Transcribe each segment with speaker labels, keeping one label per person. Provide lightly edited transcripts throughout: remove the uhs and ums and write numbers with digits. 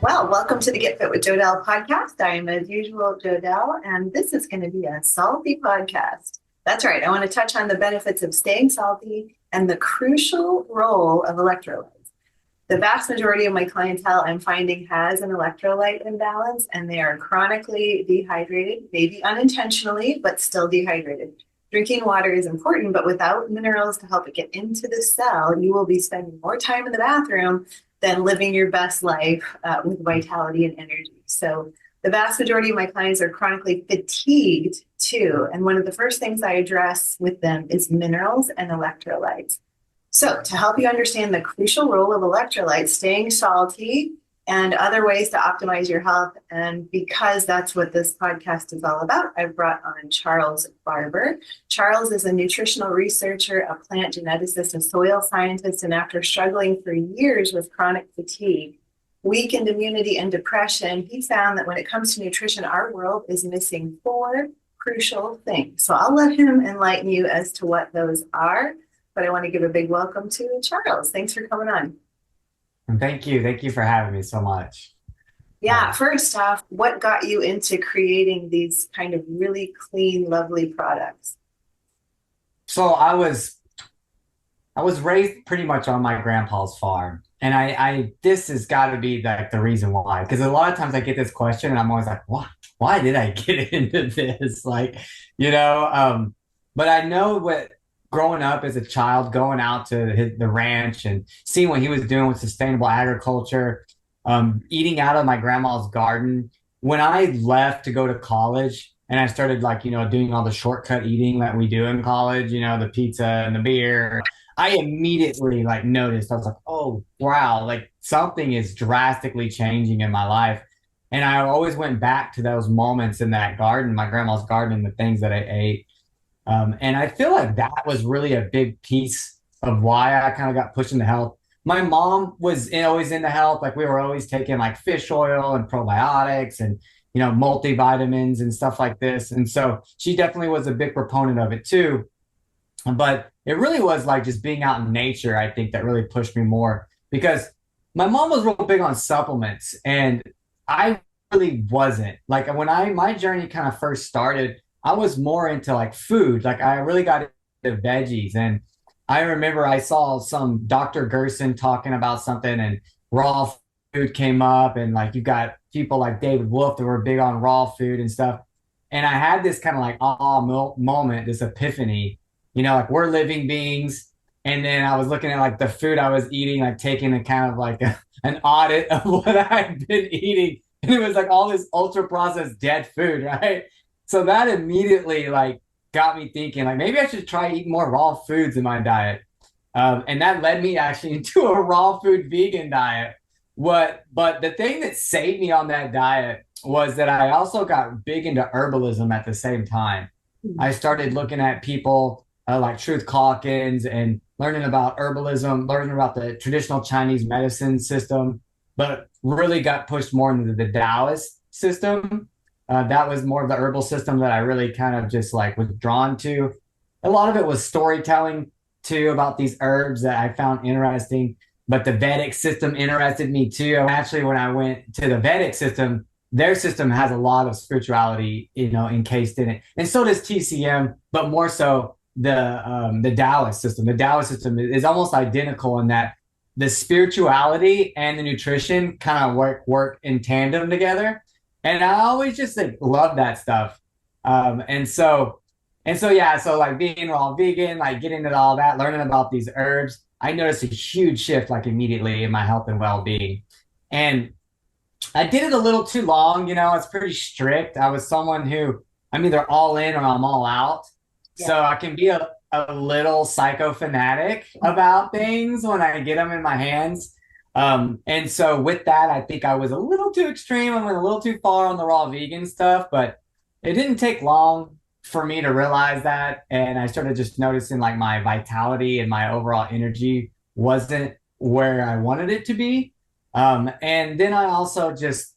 Speaker 1: Well, welcome to the Get Fit with Jodelle podcast. I am, as usual, Jodelle, and this is going to be a salty podcast. That's right. I want to touch on the benefits of staying salty and the crucial role of electrolytes. The vast majority of my clientele I'm finding has an electrolyte imbalance, and they are chronically dehydrated, maybe unintentionally, but still dehydrated. Drinking water is important, but without minerals to help it get into the cell, you will be spending more time in the bathroom than living your best life with vitality and energy. So the vast majority of my clients are chronically fatigued too. And one of the first things I address with them is minerals and electrolytes. So to help you understand the crucial role of electrolytes, staying salty, and other ways to optimize your health, and because that's what this podcast is all about, I've brought on Charles Barber. Charles is a nutritional researcher, a plant geneticist, a soil scientist, and after struggling for years with chronic fatigue, weakened immunity, and depression, he found that when it comes to nutrition, our world is missing four crucial things. So I'll let him enlighten you as to what those are, but I want to give a big welcome to Charles. Thanks for coming on.
Speaker 2: And thank you. Thank you for having me so much.
Speaker 1: Yeah, first off, what got you into creating these kind of really clean, lovely products?
Speaker 2: So I was raised pretty much on my grandpa's farm. And I this has got to be like the reason why. Because a lot of times I get this question and I'm always like, why did I get into this? But I know what growing up as a child, going out to the ranch and seeing what he was doing with sustainable agriculture, eating out of my grandma's garden. When I left to go to college and I started doing all the shortcut eating that we do in college, the pizza and the beer, I immediately noticed, I was like, oh, wow, like something is drastically changing in my life. And I always went back to those moments in that garden, my grandma's garden, the things that I ate. And I feel like that was really a big piece of why I kind of got pushed into health. My mom was always into health. Like we were always taking like fish oil and probiotics and, multivitamins and stuff like this. And so she definitely was a big proponent of it too. But it really was like just being out in nature, I think, that really pushed me more because my mom was real big on supplements and I really wasn't. Like when my journey kind of first started, I was more into like food. Like I really got into veggies. And I remember I saw some Dr. Gerson talking about something and raw food came up. And like you got people like David Wolf that were big on raw food and stuff. And I had this kind of like moment, this epiphany, like we're living beings. And then I was looking at like the food I was eating, like taking a kind of like an audit of what I'd been eating. And it was like all this ultra processed dead food, right? So that immediately like got me thinking like maybe I should try eating more raw foods in my diet. And that led me actually into a raw food vegan diet. But the thing that saved me on that diet was that I also got big into herbalism at the same time. I started looking at people like Truth Calkins and learning about herbalism, learning about the traditional Chinese medicine system, but really got pushed more into the Taoist system. That was more of the herbal system that I really kind of just like was drawn to. A lot of it was storytelling too about these herbs that I found interesting, but the Vedic system interested me too. Actually, when I went to the Vedic system, their system has a lot of spirituality, encased in it, and so does TCM, but more so the Taoist system. The Taoist system is almost identical in that the spirituality and the nutrition kind of work in tandem together. And I always just like love that stuff. Yeah, so like being raw vegan, like getting into all that, learning about these herbs, I noticed a huge shift like immediately in my health and well-being. And I did it a little too long, it's pretty strict. I was someone who I'm either all in or I'm all out.
Speaker 1: Yeah.
Speaker 2: So I can be a little psychofanatic about things when I get them in my hands. And so with that, I think I was a little too extreme. I went a little too far on the raw vegan stuff, but it didn't take long for me to realize that. And I started just noticing like my vitality and my overall energy wasn't where I wanted it to be. And then I also just,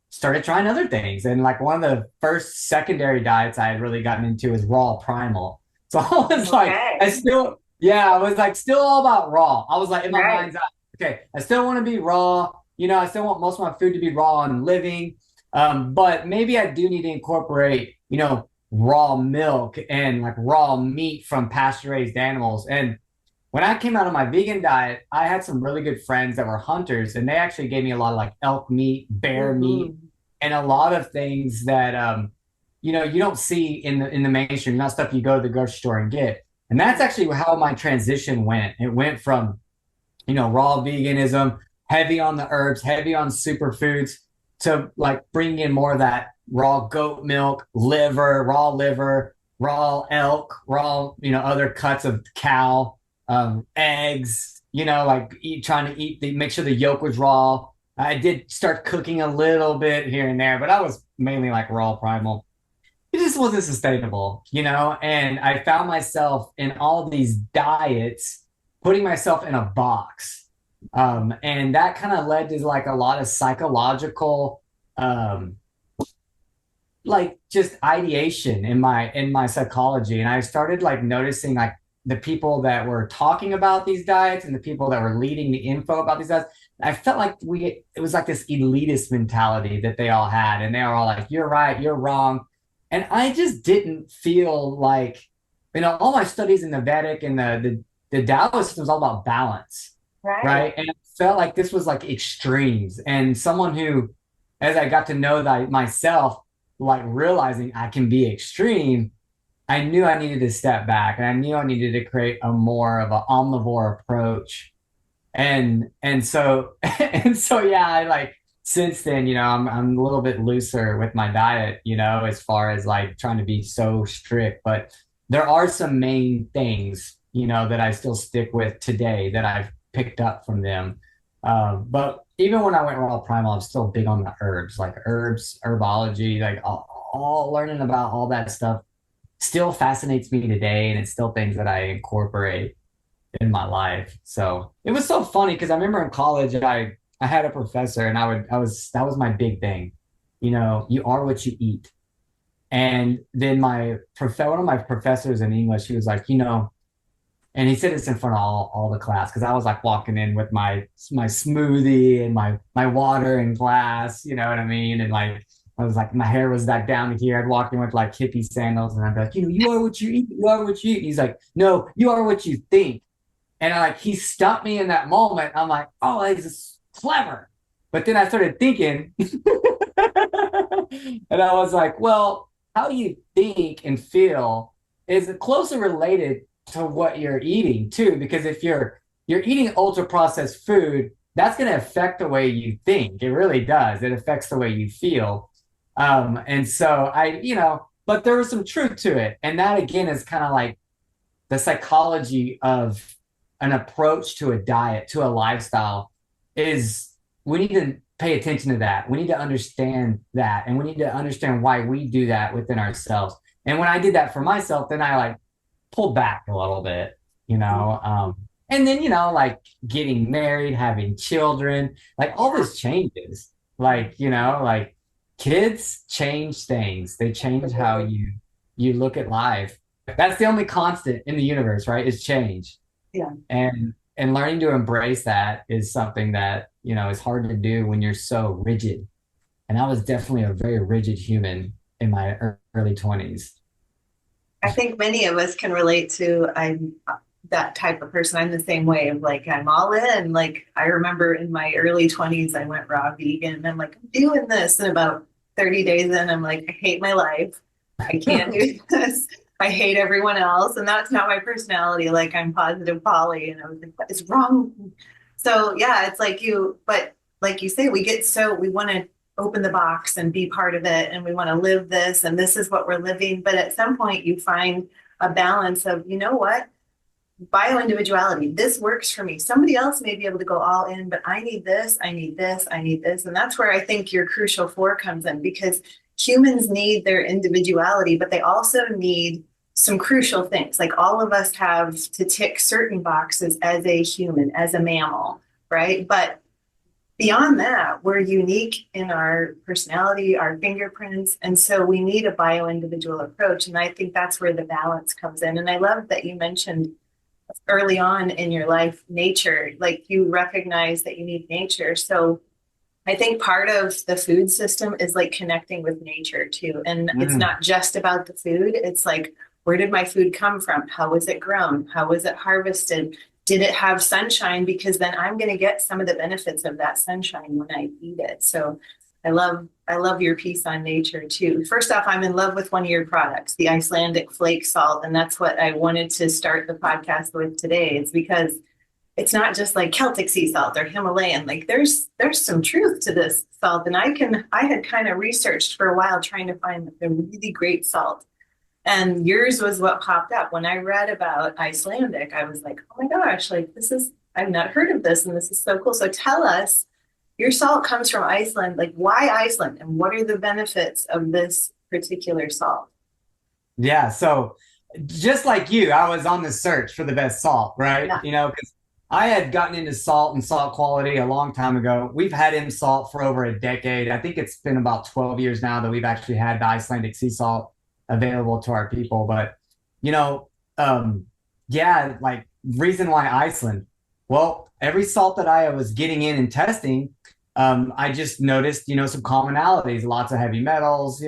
Speaker 2: started trying other things. And like one of the first secondary diets I had really gotten into is raw primal. So I was like, I was like still all about raw. I was like in my mind's eye, okay, I still want to be raw. I still want most of my food to be raw and living. But maybe I do need to incorporate, raw milk and like raw meat from pasture raised animals. And when I came out of my vegan diet, I had some really good friends that were hunters, and they actually gave me a lot of like elk meat, bear meat,
Speaker 1: Mhm.
Speaker 2: and a lot of things that you don't see in the mainstream, not stuff you go to the grocery store and get. And that's actually how my transition went. It went from raw veganism, heavy on the herbs, heavy on superfoods, to like bringing in more of that raw goat milk, liver, raw elk, raw, other cuts of cow, eggs, like trying to make sure the yolk was raw. I did start cooking a little bit here and there, but I was mainly like raw primal. It just wasn't sustainable, and I found myself in all these diets, putting myself in a box. And that kind of led to like a lot of psychological, um, like just ideation in my psychology. And I started like noticing like the people that were talking about these diets and the people that were leading the info about these diets. I felt like it was like this elitist mentality that they all had, and they were all like, "You're right, you're wrong," and I just didn't feel like, all my studies in the Vedic and the Taoist was all about balance,
Speaker 1: Right.
Speaker 2: right? And it felt like this was like extremes, and someone who, as I got to know that myself, like realizing I can be extreme, I knew I needed to step back, and I knew I needed to create a more of an omnivore approach. And so and so yeah, I like since then, I'm a little bit looser with my diet, as far as like trying to be so strict. But there are some main things, that I still stick with today that I've picked up from them. But even when I went raw primal, I'm still big on the herbs, like herbs, herbology, like all learning about all that stuff still fascinates me today, and it's still things that I incorporate in my life. So it was so funny because I remember in college I had a professor, and that was my big thing. You are what you eat. And then one of my professors in English, he was like, and he said this in front of all the class, because I was like walking in with my smoothie and my water and glass, you know what I mean? And like I was like, my hair was like down here. I'd walk in with like hippie sandals, and I'd be like, you are what you eat, you are what you eat. And he's like, no, you are what you think. And he stopped me in that moment. I'm like, oh, this is clever. But then I started thinking, and I was like, well, how you think and feel is closely related to what you're eating too. Because if you're eating ultra processed food, that's going to affect the way you think. It really does. It affects the way you feel. And so but there was some truth to it. And that again is kind of like the psychology of an approach to a diet, to a lifestyle, is we need to pay attention to that. We need to understand that, and we need to understand why we do that within ourselves. And when I did that for myself, then I like pulled back a little bit, and then like getting married, having children, like all
Speaker 1: Yeah.
Speaker 2: this changes. Like kids change things. They change how
Speaker 1: Absolutely.
Speaker 2: you look at life. That's the only constant in the universe, right? Is change.
Speaker 1: Yeah.
Speaker 2: And learning to embrace that is something that is hard to do when you're so rigid. And I was definitely a very rigid human in my early 20s.
Speaker 1: I think many of us can relate to I'm that type of person. I'm the same way of like I'm all in. Like I remember in my early 20s I went raw vegan and I'm like, I'm doing this. And about 30 days in, I'm like, I hate my life. I can't do this. I hate everyone else. And that's not my personality. Like I'm positive Polly. And I was like, what is wrong? So yeah, it's like but like you say, we want to open the box and be part of it, and we want to live this, and this is what we're living. But at some point you find a balance of, you know what, bio individuality, this works for me. Somebody else may be able to go all in, but I need this, I need this, I need this. And that's where I think your crucial four comes in, because humans need their individuality, but they also need some crucial things. Like all of us have to tick certain boxes as a human, as a mammal, right? But beyond that, we're unique in our personality, our fingerprints. And so we need a bio individual approach. And I think that's where the balance comes in. And I love that you mentioned early on in your life nature, like you recognize that you need nature. So I think part of the food system is like connecting with nature too. And it's not just about the food. It's like, where did my food come from? How was it grown? How was it harvested? Did it have sunshine? Because then I'm going to get some of the benefits of that sunshine when I eat it. So I love your piece on nature too. First off, I'm in love with one of your products, the Icelandic flake salt. And that's what I wanted to start the podcast with today. It's because it's not just like Celtic sea salt or Himalayan. Like there's some truth to this salt. And I had kind of researched for a while trying to find a really great salt. And yours was what popped up. When I read about Icelandic, I was like, oh my gosh, like I've not heard of this and this is so cool. So tell us, your salt comes from Iceland. Like why Iceland and what are the benefits of this particular salt?
Speaker 2: Yeah. So just like you, I was on the search for the best salt, right?
Speaker 1: Yeah.
Speaker 2: Because I had gotten into salt and salt quality a long time ago. We've had M salt for over a decade. I think it's been about 12 years now that we've actually had the Icelandic sea salt available to our people. But, you know, yeah, like reason why Iceland. Well, every salt that I was getting in and testing, I just noticed, some commonalities, lots of heavy metals,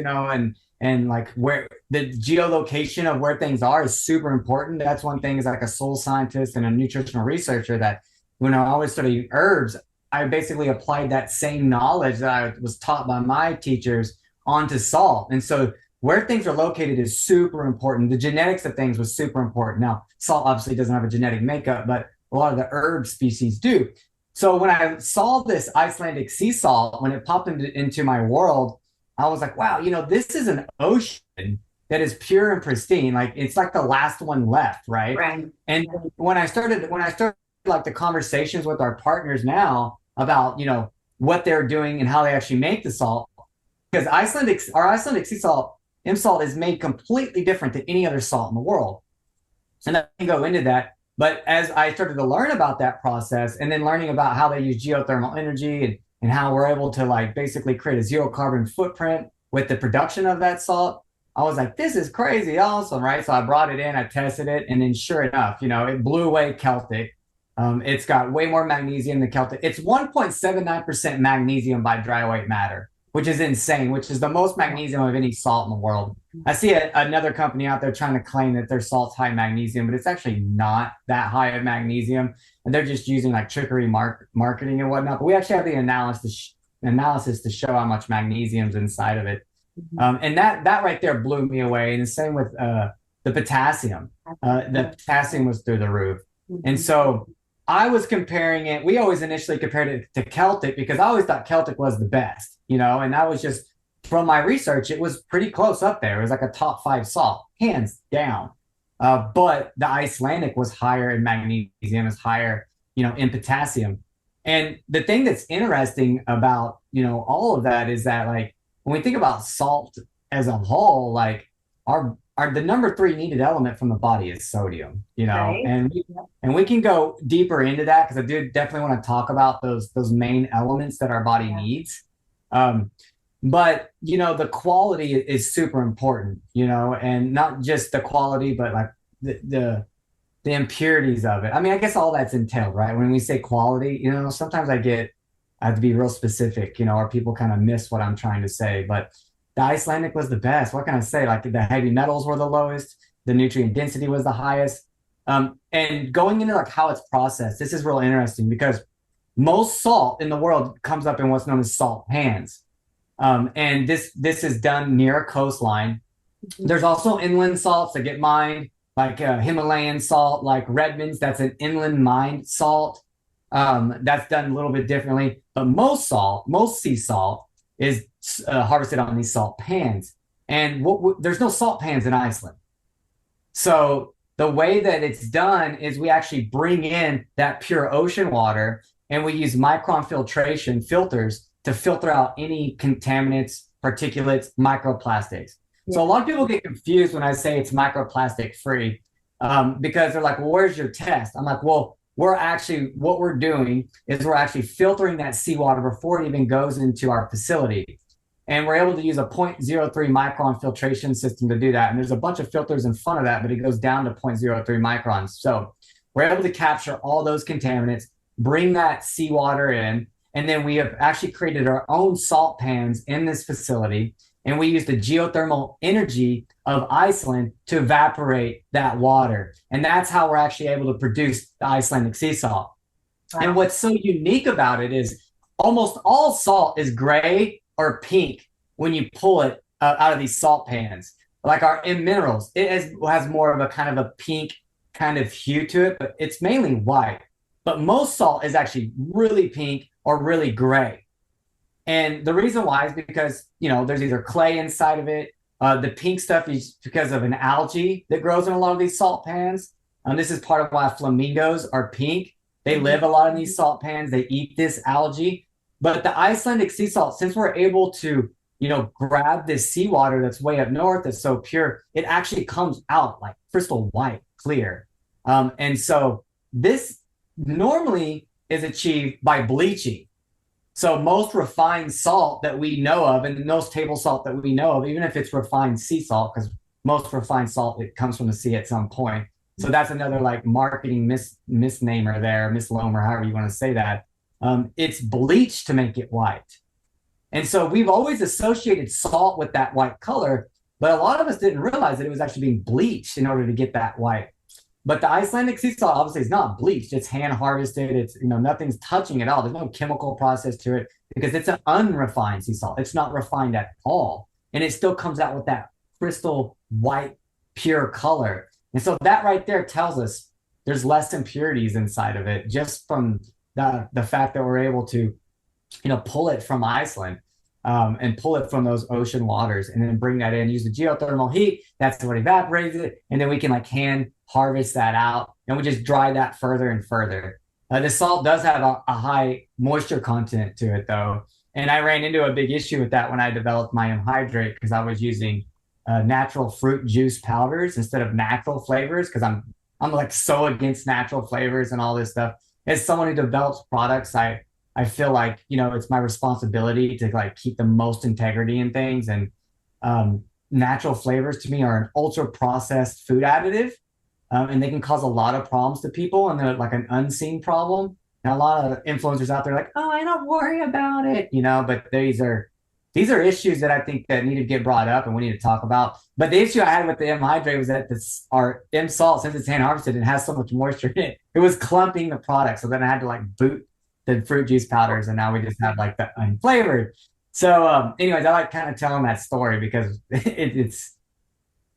Speaker 2: and like where the geolocation of where things are is super important. That's one thing as like a soil scientist and a nutritional researcher that when I always study herbs, I basically applied that same knowledge that I was taught by my teachers onto salt. And so where things are located is super important. The genetics of things was super important. Now, salt obviously doesn't have a genetic makeup, but a lot of the herb species do. So when I saw this Icelandic sea salt, when it popped into my world, I was like, wow, this is an ocean that is pure and pristine. Like it's like the last one left, right?
Speaker 1: Right.
Speaker 2: And when I started like the conversations with our partners now about, what they're doing and how they actually make the salt, because our Icelandic sea salt, M salt is made completely different than any other salt in the world. And I can go into that. But as I started to learn about that process and then learning about how they use geothermal energy and how we're able to like basically create a zero carbon footprint with the production of that salt, I was like, this is crazy awesome, right? So I brought it in, I tested it, and then sure enough, it blew away Celtic. It's got way more magnesium than Celtic. It's 1.79% magnesium by dry weight matter, which is insane, which is the most magnesium of any salt in the world. I see another company out there trying to claim that their salt's high magnesium, but it's actually not that high of magnesium. And they're just using like trickery marketing and whatnot. But we actually have the analysis to show how much magnesium's inside of it. And that right there blew me away. And the same with the potassium. The potassium was through the roof. And so I was comparing it. We always initially compared it to Celtic because I always thought Celtic was the best, and that was just from my research, it was pretty close up there. It was like a top 5 salt, hands down. But the Icelandic was higher in magnesium, is higher, in potassium. And the thing that's interesting about, all of that is that like when we think about salt as a whole, like our the number 3 needed element from the body is sodium,
Speaker 1: Right.
Speaker 2: and we can go deeper into that because I do definitely want to talk about those main elements that our body needs. But the quality is super important, and not just the quality, but like the impurities of it. I mean, I guess all that's entailed, right? When we say quality, sometimes I have to be real specific, or people kind of miss what I'm trying to say. But the Icelandic was the best. What can I say? Like the heavy metals were the lowest, the nutrient density was the highest. And going into like how it's processed, this is real interesting because most salt in the world comes up in what's known as salt pans. And this is done near a coastline. There's also inland salts that get mined, like Himalayan salt, like Redmond's. That's an inland mined salt. That's done a little bit differently. But most sea salt, is harvested on these salt pans. And there's no salt pans in Iceland. So the way that it's done is we actually bring in that pure ocean water and we use micron filtration filters to filter out any contaminants, particulates, microplastics. Yeah. So a lot of people get confused when I say it's microplastic free because they're like, well, where's your test? I'm like, well, what we're doing is we're actually filtering that seawater before it even goes into our facility. And we're able to use a 0.03 micron filtration system to do that. And there's a bunch of filters in front of that, but it goes down to 0.03 microns. So we're able to capture all those contaminants, bring that seawater in, And then we have actually created our own salt pans in this facility. And we use the geothermal energy of Iceland to evaporate that water. And that's how we're actually able to produce the Icelandic sea salt. Wow. And what's so unique about it is almost all salt is gray or pink when you pull it out of these salt pans. Like our in minerals, it has more of a kind of a pink kind of hue to it, but it's mainly white. But most salt is actually really pink or really gray. And the reason why is because, there's either clay inside of it. The pink stuff is because of an algae that grows in a lot of these salt pans. This is part of why flamingos are pink. They live a lot in these salt pans. They eat this algae. But the Icelandic sea salt, since we're able to, grab this seawater that's way up north, that's so pure, it actually comes out like crystal white, clear. And so this normally is achieved by bleaching. So most refined salt that we know of, and most table salt that we know of, even if it's refined sea salt, because most refined salt, it comes from the sea at some point. So that's another like marketing misnomer there, misnomer, however you want to say that. It's bleached to make it white. And so we've always associated salt with that white color, but a lot of us didn't realize that it was actually being bleached in order to get that white. But the Icelandic sea salt obviously is not bleached. It's hand harvested. It's, nothing's touching it all. There's no chemical process to it because it's an unrefined sea salt. It's not refined at all. And it still comes out with that crystal white, pure color. And so that right there tells us there's less impurities inside of it just from the fact that we're able to, pull it from Iceland and pull it from those ocean waters and then bring that in, use the geothermal heat. That's what evaporates it. And then we can hand harvest that out and we just dry that further and further. The salt does have a high moisture content to it though. And I ran into a big issue with that when I developed my hydrate because I was using natural fruit juice powders instead of natural flavors because I'm like so against natural flavors and all this stuff. As someone who develops products, I feel like, it's my responsibility to like keep the most integrity in things. And natural flavors to me are an ultra processed food additive. And they can cause a lot of problems to people and they're like an unseen problem. And a lot of influencers out there are like, oh, I don't worry about it, but these are issues that I think that need to get brought up and we need to talk about. But the issue I had with the M hydrate was that our M salt, since it's hand harvested and has so much moisture in it, it was clumping the product. So then I had to like boot the fruit juice powders and now we just have like the unflavored. So anyways, I like kind of telling that story because it's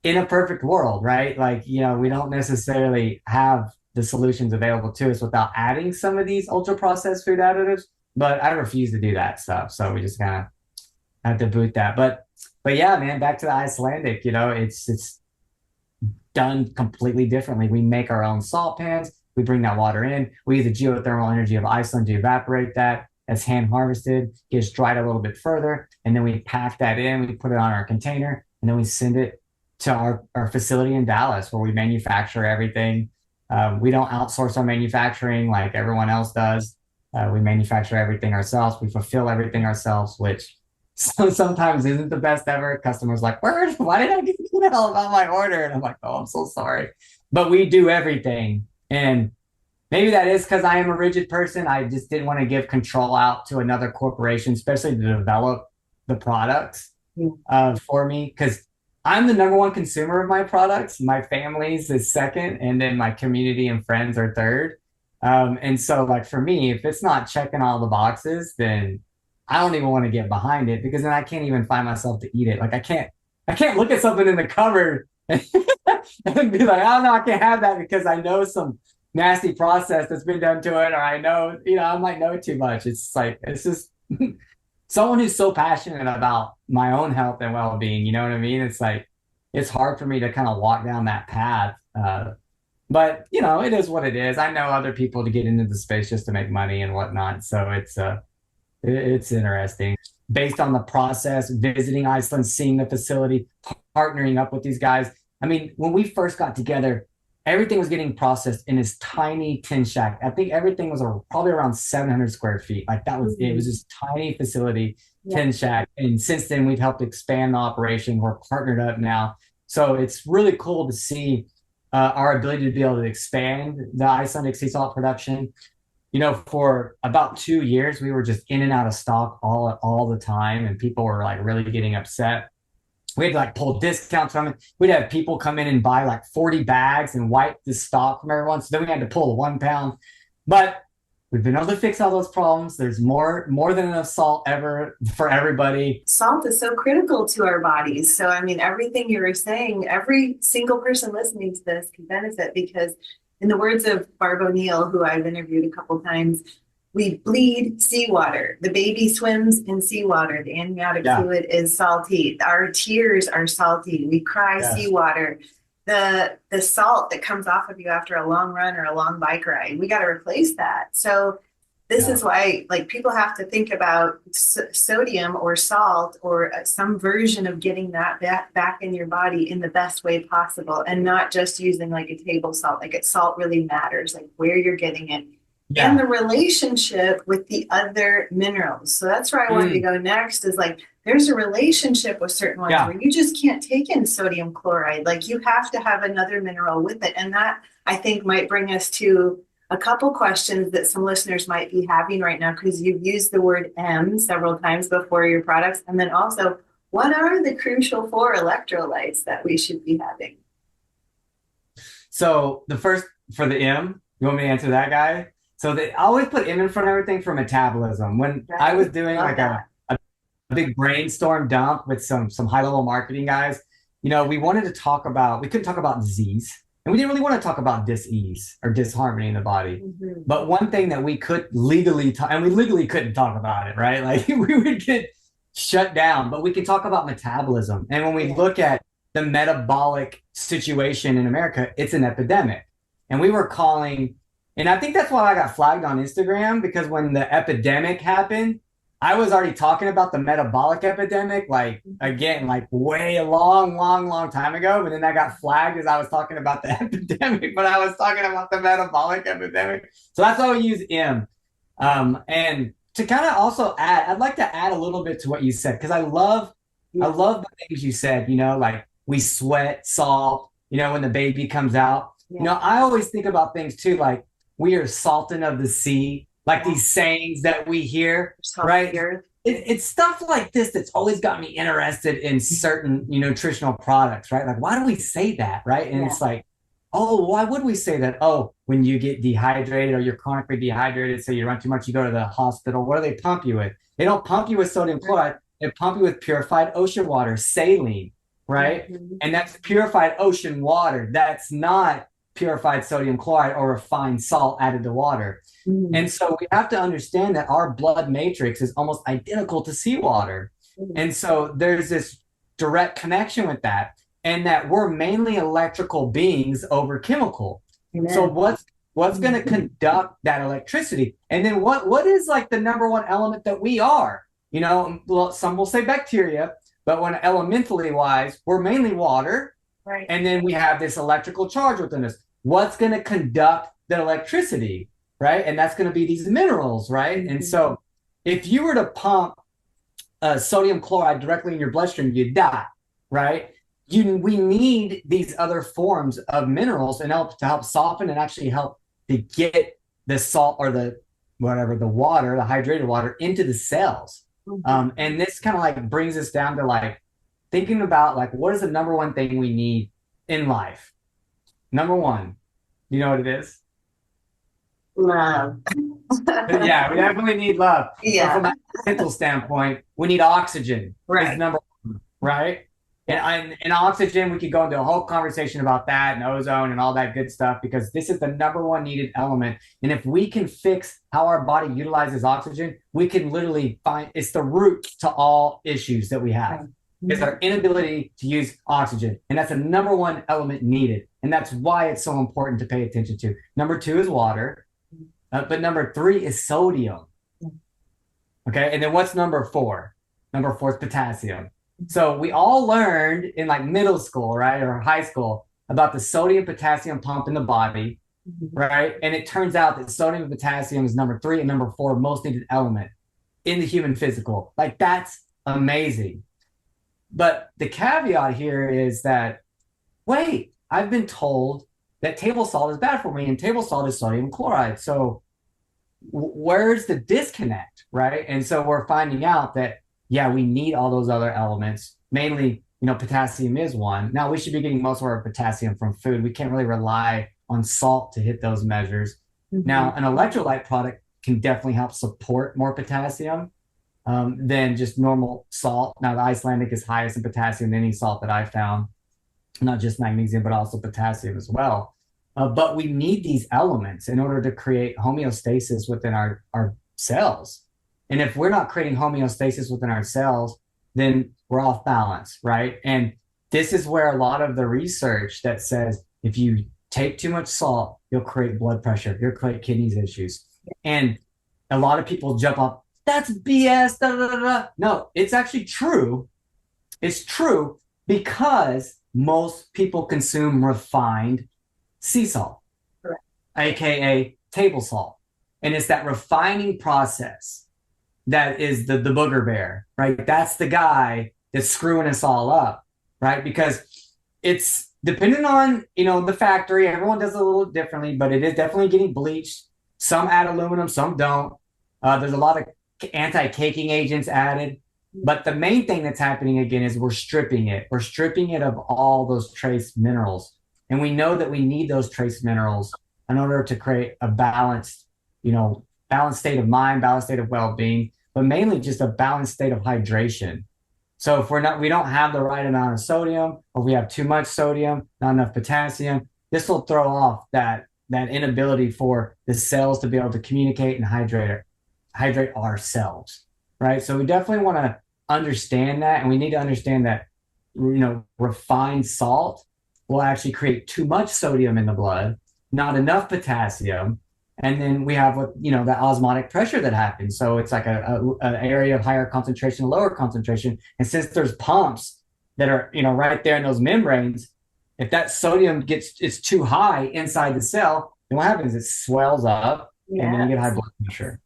Speaker 2: in a perfect world, right? Like, we don't necessarily have the solutions available to us without adding some of these ultra processed food additives, but I refuse to do that stuff. So we just kind of have to boot that. But yeah, man, back to the Icelandic, it's done completely differently. We make our own salt pans. We bring that water in. We use the geothermal energy of Iceland to evaporate that. That's hand harvested, gets dried a little bit further. And then we pack that in, we put it on our container, and then we send it to our facility in Dallas where we manufacture everything. We don't outsource our manufacturing like everyone else does. We manufacture everything ourselves. We fulfill everything ourselves, which sometimes isn't the best ever. Customers like, why did I get an email about my order? And I'm like, oh, I'm so sorry. But we do everything. And maybe that is because I am a rigid person. I just didn't want to give control out to another corporation, especially to develop the products for me. Because I'm the number one consumer of my products. My family's is second, and then my community and friends are third. And so like for me, if it's not checking all the boxes, then I don't even want to get behind it because then I can't even find myself to eat it. Like I can't look at something in the cupboard and be like, oh no, I can't have that because I know some nasty process that's been done to it, or I know, I might know too much. It's like, it's just someone who's so passionate about my own health and well-being, you know what I mean? It's like, it's hard for me to kind of walk down that path. But it is what it is. I know other people to get into the space just to make money and whatnot. So it's interesting. Based on the process, visiting Iceland, seeing the facility, partnering up with these guys. I mean, when we first got together, everything was getting processed in this tiny tin shack. I think everything was probably around 700 square feet. Like that was, it was this tiny facility, tin shack. And since then we've helped expand the operation. We're partnered up now. So it's really cool to see our ability to be able to expand the Icelandic sea salt production. for about 2 years, we were just in and out of stock all the time, and people were like really getting upset. We had to like pull discounts from it. We'd have people come in and buy like 40 bags and wipe the stock from everyone. So then we had to pull the 1 pound. But we've been able to fix all those problems. There's more than enough salt ever for everybody.
Speaker 1: Salt is so critical to our bodies. So, I mean, everything you were saying, every single person listening to this can benefit because, in the words of Barb O'Neill, who I've interviewed a couple times, we bleed seawater. The baby swims in seawater. The amniotic fluid is salty. Our tears are salty. We cry seawater. The salt that comes off of you after a long run or a long bike ride, we got to replace that. So this is why, like, people have to think about sodium or salt or some version of getting that back in your body in the best way possible, and not just using like a table salt. Like, salt really matters, like where you're getting it and the relationship with the other minerals. So that's where I wanted to go next, is like, there's a relationship with certain ones where you just can't take in sodium chloride. Like, you have to have another mineral with it. And that, I think, might bring us to a couple questions that some listeners might be having right now, because you've used the word M several times before your products. And then also, what are the crucial 4 electrolytes that we should be having?
Speaker 2: So the first, for the M, you want me to answer that, guy? So I always put M in front of everything for metabolism. When I was doing like a big brainstorm dump with some high-level marketing guys, we wanted to talk about, we couldn't talk about disease. And we didn't really want to talk about dis-ease or disharmony in the body. But one thing that we could legally talk, and we legally couldn't talk about it, right? Like, we would get shut down, but we can talk about metabolism. And when we look at the metabolic situation in America, it's an epidemic. And we were calling, and I think that's why I got flagged on Instagram, because when the epidemic happened, I was already talking about the metabolic epidemic, like, again, like way a long time ago. But then I got flagged as I was talking about the epidemic, but I was talking about the metabolic epidemic. So that's why we use M. And to kind of also add, I'd like to add a little bit to what you said, because I love the things you said, like we sweat salt, when the baby comes out. I always think about things too, like we are salting of the sea. Like these sayings that we hear, right? It's stuff like this that's always got me interested in certain, nutritional products, right? Like, why do we say that, right? And it's like, oh, why would we say that? Oh, when you get dehydrated or you're chronically dehydrated, so you run too much, you go to the hospital. What do they pump you with? They don't pump you with sodium chloride. They pump you with purified ocean water, saline, right? And that's purified ocean water. That's not purified sodium chloride or refined salt added to water. And so we have to understand that our blood matrix is almost identical to seawater. And so there's this direct connection with that, and that we're mainly electrical beings over chemical. So what's going to conduct that electricity? And then what is like the number one element that we are? Well, some will say bacteria, but when elementally wise, we're mainly water. Right. And then we have this electrical charge within us. What's going to conduct the electricity, right? And that's going to be these minerals, right? And so if you were to pump sodium chloride directly in your bloodstream, you'd die, right? We need these other forms of minerals and to help soften and actually help to get the salt or the water, the hydrated water into the cells. And this kind of like brings us down to like thinking about like, what is the number one thing we need in life? Number one, you know what it is?
Speaker 1: Love.
Speaker 2: Yeah, we definitely need love.
Speaker 1: Yeah.
Speaker 2: So from a mental standpoint, we need oxygen.
Speaker 1: Right.
Speaker 2: Is number one, right? And oxygen, we could go into a whole conversation about that and ozone and all that good stuff, because this is the number one needed element. And if we can fix how our body utilizes oxygen, we can literally find it's the root to all issues that we have. Is our inability to use oxygen. And that's the number one element needed. And that's why it's so important to pay attention to. Number 2 is water. But number 3 is sodium. Okay. And then what's number 4? Number 4 is potassium. So we all learned in like middle school, right? Or high school about the sodium potassium pump in the body, right? And it turns out that sodium and potassium is number 3 and number 4 most needed element in the human physical. Like, that's amazing. But the caveat here is that, wait, I've been told that table salt is bad for me, and table salt is sodium chloride. So where's the disconnect, right? And so we're finding out that, yeah, we need all those other elements, mainly, potassium is one. Now we should be getting most of our potassium from food. We can't really rely on salt to hit those measures. Now, an electrolyte product can definitely help support more potassium than just normal salt. Now, the Icelandic is highest in potassium than any salt that I found, not just magnesium, but also potassium as well. But we need these elements in order to create homeostasis within our cells. And if we're not creating homeostasis within our cells, then we're off balance, right? And this is where a lot of the research that says if you take too much salt, you'll create blood pressure, you'll create kidneys issues. And a lot of people jump up, that's BS, da, da, da, da. No, it's actually true. It's true because most people consume refined sea salt,
Speaker 1: Correct.
Speaker 2: aka table salt. And it's that refining process that is the booger bear, right? That's the guy that's screwing us all up, right? Because it's depending on, the factory, everyone does it a little differently, but it is definitely getting bleached. Some add aluminum, some don't. There's a lot of anti-caking agents added. But the main thing that's happening again is we're stripping it. We're stripping it of all those trace minerals. And we know that we need those trace minerals in order to create a balanced, balanced state of mind, balanced state of well-being, but mainly just a balanced state of hydration. So if we don't have the right amount of sodium, or we have too much sodium, not enough potassium, this will throw off that inability for the cells to be able to communicate and hydrate ourselves, right? So we definitely want to understand that, and we need to understand that, refined salt will actually create too much sodium in the blood, not enough potassium, and then we have the osmotic pressure that happens. So it's like an area of higher concentration, lower concentration, and since there's pumps that are right there in those membranes, if that sodium it's too high inside the cell, then what happens? It swells up, and then you get high blood pressure,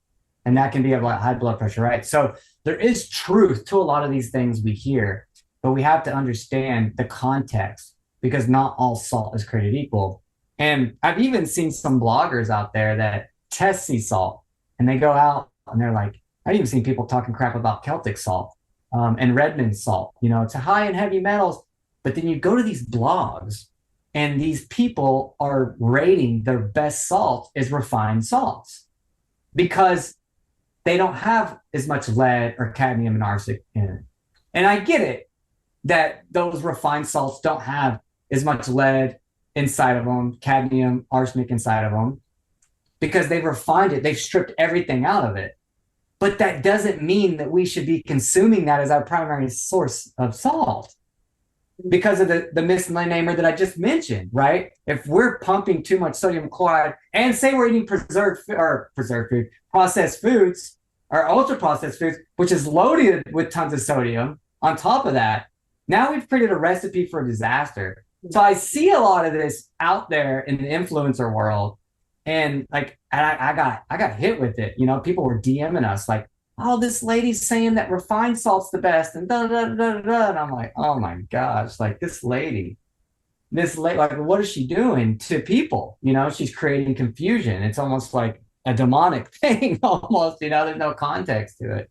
Speaker 2: and that can be a high blood pressure, right? So there is truth to a lot of these things we hear, but we have to understand the context because not all salt is created equal. And I've even seen some bloggers out there that test sea salt, and they go out and they're like, I've even seen people talking crap about Celtic salt and Redmond salt. It's a high in heavy metals, but then you go to these blogs and these people are rating their best salt as refined salts because they don't have as much lead or cadmium and arsenic in it. And I get it that those refined salts don't have as much lead inside of them, cadmium, arsenic inside of them, because they've refined it. They've stripped everything out of it. But that doesn't mean that we should be consuming that as our primary source of salt because of the misnomer that I just mentioned, right? If we're pumping too much sodium chloride and say we're eating processed foods or ultra processed foods, which is loaded with tons of sodium on top of that, now we've created a recipe for disaster. So I see a lot of this out there in the influencer world, and I got hit with it. People were DMing us like, "Oh, this lady's saying that refined salt's the best," and da da da da. And I'm like, "Oh my gosh!" Like this lady, like, what is she doing to people? She's creating confusion. It's almost like a demonic thing, almost. There's no context to it.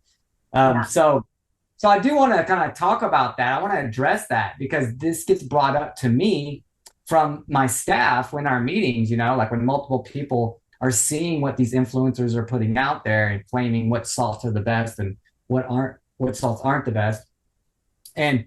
Speaker 2: So I do want to kind of talk about that. I want to address that because this gets brought up to me from my staff when our meetings, like when multiple people are seeing what these influencers are putting out there and claiming what salts are the best and what salts aren't the best. And,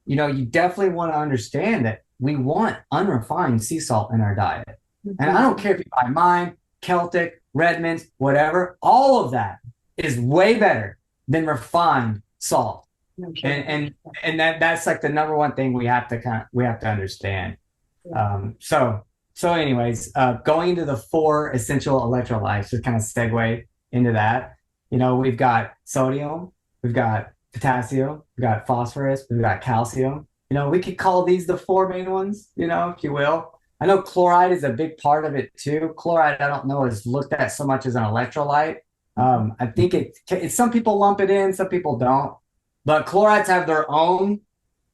Speaker 2: you definitely want to understand that we want unrefined sea salt in our diet. Mm-hmm. And I don't care if you buy mine, Celtic, Redmond's, whatever, all of that is way better than refined salt. Okay. And that's like the number one thing we have to understand. So anyways, going into the 4 essential electrolytes, just kind of segue into that. We've got sodium, we've got potassium, we've got phosphorus, we've got calcium. We could call these the 4 main ones, if you will. I know chloride is a big part of it too. Chloride, I don't know, is looked at so much as an electrolyte. I think it's some people lump it in, some people don't. But chlorides have their own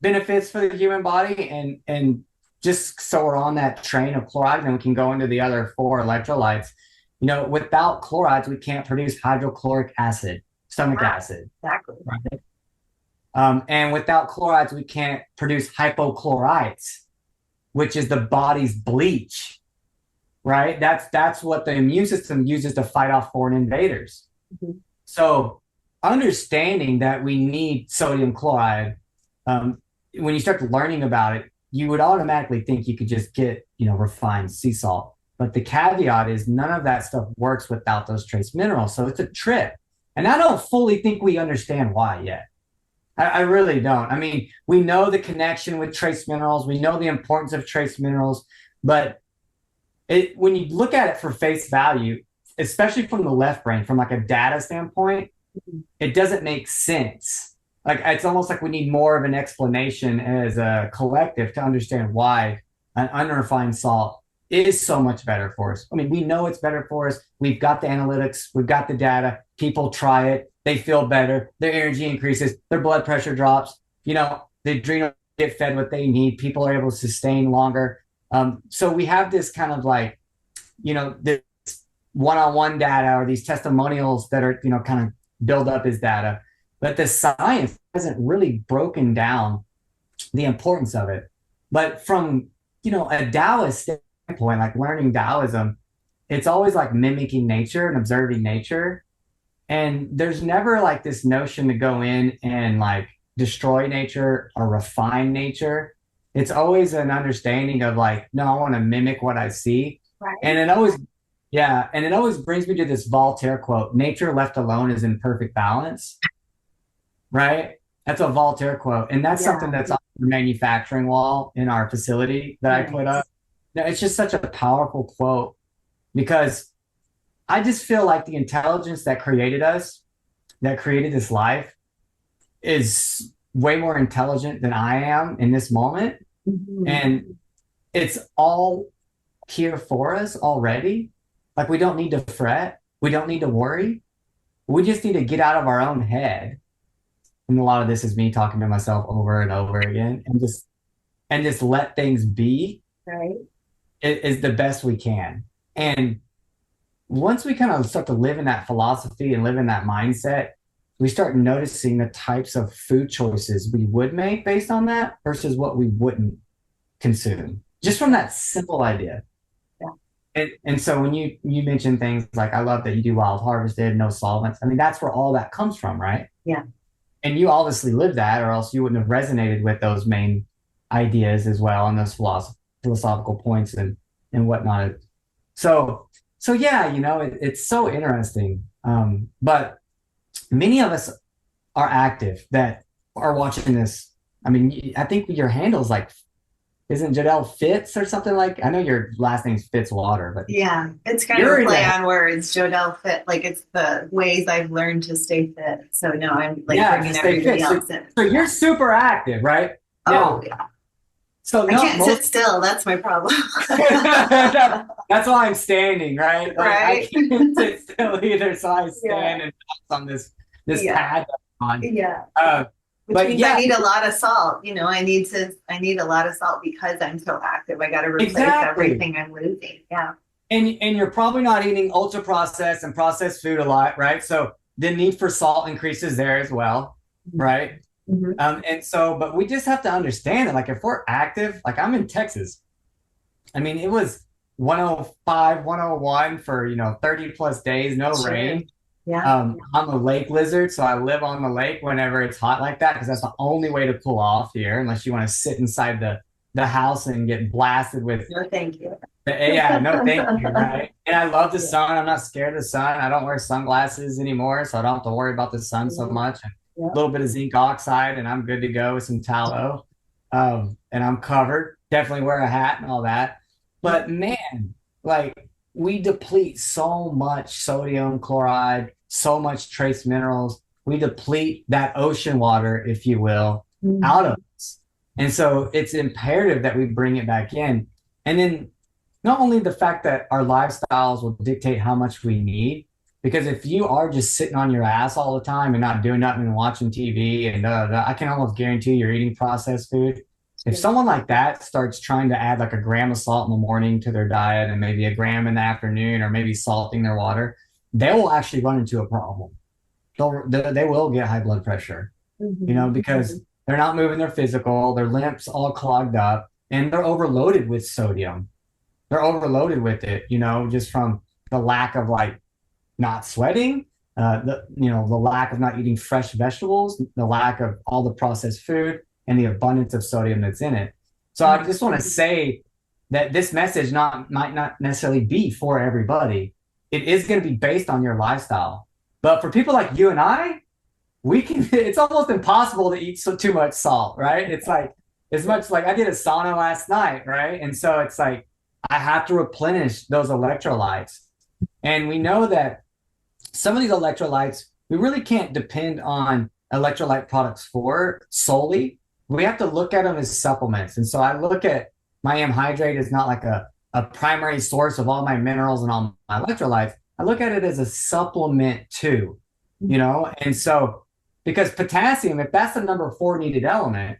Speaker 2: benefits for the human body. And just so we're on that train of chloride, and then we can go into the other 4 electrolytes. without chlorides, we can't produce hydrochloric acid, stomach acid.
Speaker 1: Exactly.
Speaker 2: Right? And without chlorides, we can't produce hypochlorites, which is the body's bleach, right? That's what the immune system uses to fight off foreign invaders.
Speaker 1: Mm-hmm.
Speaker 2: So understanding that we need sodium chloride, when you start learning about it, you would automatically think you could just get, refined sea salt. But the caveat is none of that stuff works without those trace minerals. So it's a trip. And I don't fully think we understand why yet. I really don't. I mean, we know the connection with trace minerals. We know the importance of trace minerals. But when you look at it for face value, especially from the left brain, from like a data standpoint, it doesn't make sense. Like it's almost like we need more of an explanation as a collective to understand why an unrefined salt is so much better for us. I mean, we know it's better for us. We've got the analytics, we've got the data. People try it, they feel better, their energy increases, their blood pressure drops. The adrenal get fed what they need. People are able to sustain longer. So we have this kind of like, this one-on-one data or these testimonials that are, kind of build up as data. But the science hasn't really broken down the importance of it. But from, a Taoist standpoint, like learning Taoism, it's always like mimicking nature and observing nature. And there's never like this notion to go in and like destroy nature or refine nature. It's always an understanding of like, no, I want to mimic what I see.
Speaker 1: Right.
Speaker 2: And it always brings me to this Voltaire quote: nature left alone is in perfect balance. Right? That's a Voltaire quote. And that's something that's on the manufacturing wall in our facility that I put up. Now, it's just such a powerful quote because I just feel like the intelligence that created us, that created this life, is way more intelligent than I am in this moment. Mm-hmm. And it's all here for us already. Like we don't need to fret. We don't need to worry. We just need to get out of our own head. And a lot of this is me talking to myself over and over again and just let things be.
Speaker 1: Right.
Speaker 2: Is the best we can. And once we kind of start to live in that philosophy and live in that mindset, we start noticing the types of food choices we would make based on that versus what we wouldn't consume, just from that simple idea. Yeah. And so when you mention things like, I love that you do wild harvested, no solvents. I mean, that's where all that comes from, right?
Speaker 1: Yeah. And
Speaker 2: you obviously live that, or else you wouldn't have resonated with those main ideas as well, and those philosophical points and whatnot. So yeah, it's so interesting. But many of us are active that are watching this. I mean, I think your handle's like, isn't Jodelle Fitz or something like? I know your last name's Fitzwater, but
Speaker 1: yeah, it's kind of a play on words. Jodelle Fit, like it's the ways I've learned to stay fit. So no, I'm like bringing everybody else in.
Speaker 2: So you're super active, right?
Speaker 1: Oh yeah. So I can't sit still. That's my problem.
Speaker 2: That's why I'm standing, right? Like,
Speaker 1: right.
Speaker 2: I can't sit still either, so I stand and on this pad on.
Speaker 1: Yeah. Which
Speaker 2: but
Speaker 1: means I need a lot of salt. I need a lot of salt because I'm so active. I got to replace everything I'm losing. Yeah.
Speaker 2: And you're probably not eating ultra processed and processed food a lot, right? So the need for salt increases there as well, right? Mm-hmm. And so, but we just have to understand that, like, if we're active, like I'm in Texas, I mean, it was 105, 101 for 30 plus days, no rain.
Speaker 1: Yeah.
Speaker 2: I'm a lake lizard, so I live on the lake whenever it's hot like that because that's the only way to cool off here, unless you want to sit inside the house and get blasted with.
Speaker 1: No, thank you.
Speaker 2: Yeah, no, thank you. Right. And I love the sun. I'm not scared of the sun. I don't wear sunglasses anymore, so I don't have to worry about the sun so much. A little bit of zinc oxide, and I'm good to go with some tallow. And I'm covered. Definitely wear a hat and all that. But man, like, we deplete so much sodium chloride, so much trace minerals. We deplete that ocean water, if you will, out of us. And so it's imperative that we bring it back in. And then not only the fact that our lifestyles will dictate how much we need, because if you are just sitting on your ass all the time and not doing nothing and watching TV and I can almost guarantee you're eating processed food. If someone like that starts trying to add like a gram of salt in the morning to their diet and maybe a gram in the afternoon or maybe salting their water, they will actually run into a problem. They will get high blood pressure, because they're not moving their physical, their lymph all clogged up, and they're overloaded with sodium. They're overloaded with it, just from the lack of like not sweating, the lack of not eating fresh vegetables, the lack of all the processed food, and the abundance of sodium that's in it. So I just want to say that this message might not necessarily be for everybody. It is going to be based on your lifestyle. But for people like you and I, it's almost impossible to eat too much salt, right? It's like, as much like I did a sauna last night, right? And so it's like, I have to replenish those electrolytes. And we know that some of these electrolytes, we really can't depend on electrolyte products for solely. We have to look at them as supplements. And so I look at my Hydrate as not like a primary source of all my minerals and all my electrolytes. I look at it as a supplement too, And so, because potassium, if that's the number 4 needed element,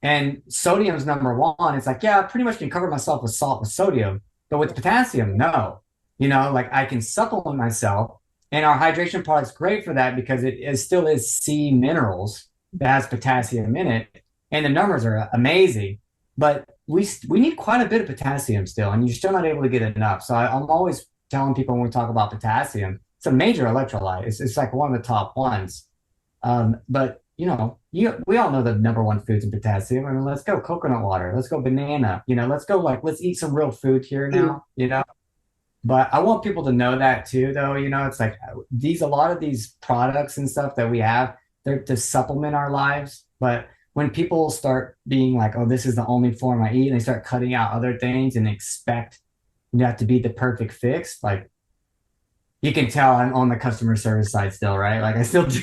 Speaker 2: and sodium's number 1, it's like, yeah, I pretty much can cover myself with salt with sodium. But with potassium, no. Like I can supplement myself. And our hydration product's great for that because it still is C minerals that has potassium in it. And the numbers are amazing. But we need quite a bit of potassium still, and you're still not able to get enough. So I'm always telling people when we talk about potassium, it's a major electrolyte. It's like one of the top ones. But we all know the number 1 foods in potassium. I mean, let's go coconut water. Let's go banana. Let's go let's eat some real food here now. But I want people to know that too, though. It's like a lot of these products and stuff that we have, they're to supplement our lives. But when people start being like, oh, this is the only form I eat, and they start cutting out other things and expect that to be the perfect fix, like you can tell I'm on the customer service side still, right? Like I still do.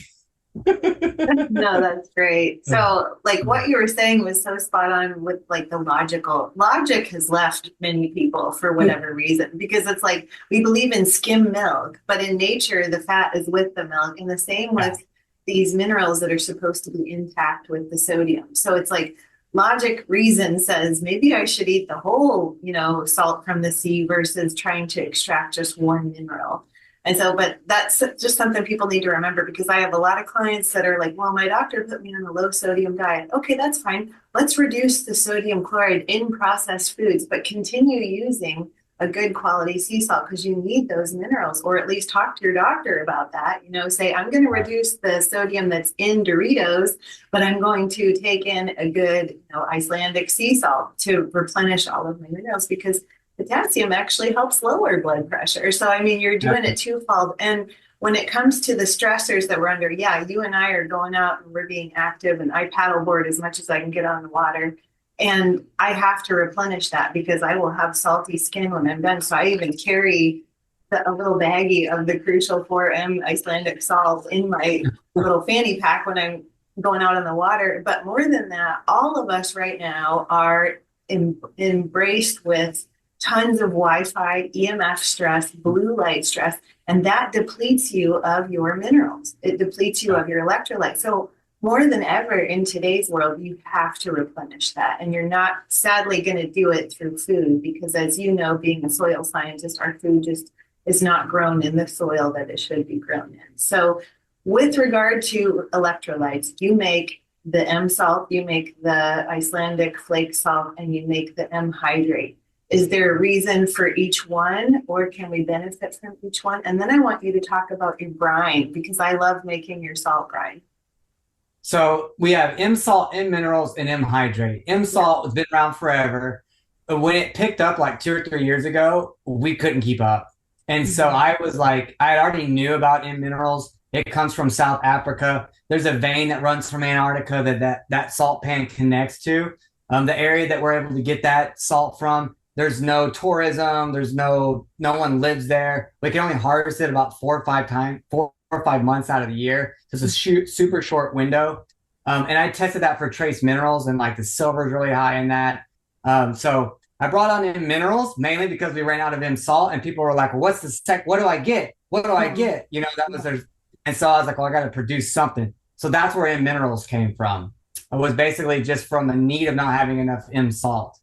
Speaker 1: No, that's great. So like what you were saying was so spot on with like the logic has left many people for whatever reason, because it's like we believe in skim milk, but in nature the fat is with the milk, and the same with these minerals that are supposed to be intact with the sodium. So it's like logic reason says maybe I should eat the whole, salt from the sea versus trying to extract just one mineral. And so, but that's just something people need to remember, because I have a lot of clients that are like, well, my doctor put me on a low sodium diet. Okay, that's fine. Let's reduce the sodium chloride in processed foods, but continue using a good quality sea salt, because you need those minerals, or at least talk to your doctor about that. Say, I'm going to reduce the sodium that's in Doritos, but I'm going to take in a good, Icelandic sea salt to replenish all of my minerals, because potassium actually helps lower blood pressure. So, I mean, you're doing it twofold. And when it comes to the stressors that we're under, yeah, you and I are going out and we're being active, and I paddleboard as much as I can get on the water. And I have to replenish that because I will have salty skin when I'm done. So I even carry a little baggie of the Crucial 4M Icelandic salt in my little fanny pack when I'm going out on the water. But more than that, all of us right now are embraced with tons of Wi-Fi, EMF stress, blue light stress, and that depletes you of your minerals. It depletes you of your electrolytes. So more than ever in today's world, you have to replenish that. And you're not sadly going to do it through food, because as you know, being a soil scientist, our food just is not grown in the soil that it should be grown in. So with regard to electrolytes, you make the M salt, you make the Icelandic flake salt, and you make the M hydrate. Is there a reason for each one, or can we benefit from each one? And then I want you to talk about your brine, because I love making your salt brine.
Speaker 2: So we have M salt, M minerals, and M hydrate. M salt has been around forever. But when it picked up like 2 or 3 years ago, we couldn't keep up. And so I was like, I already knew about M minerals. It comes from South Africa. There's a vein that runs from Antarctica that salt pan connects to. The area that we're able to get that salt from, there's no tourism. There's no one lives there. We can only harvest it about 4 or 5 months out of the year. It's a super short window. And I tested that for trace minerals, and like the silver is really high in that. So I brought on in minerals mainly because we ran out of M salt, and people were like, well, what's the what do I get? What do I get? That was their, and so I was like, well, I got to produce something. So that's where M minerals came from. was basically just from the need of not having enough M salt.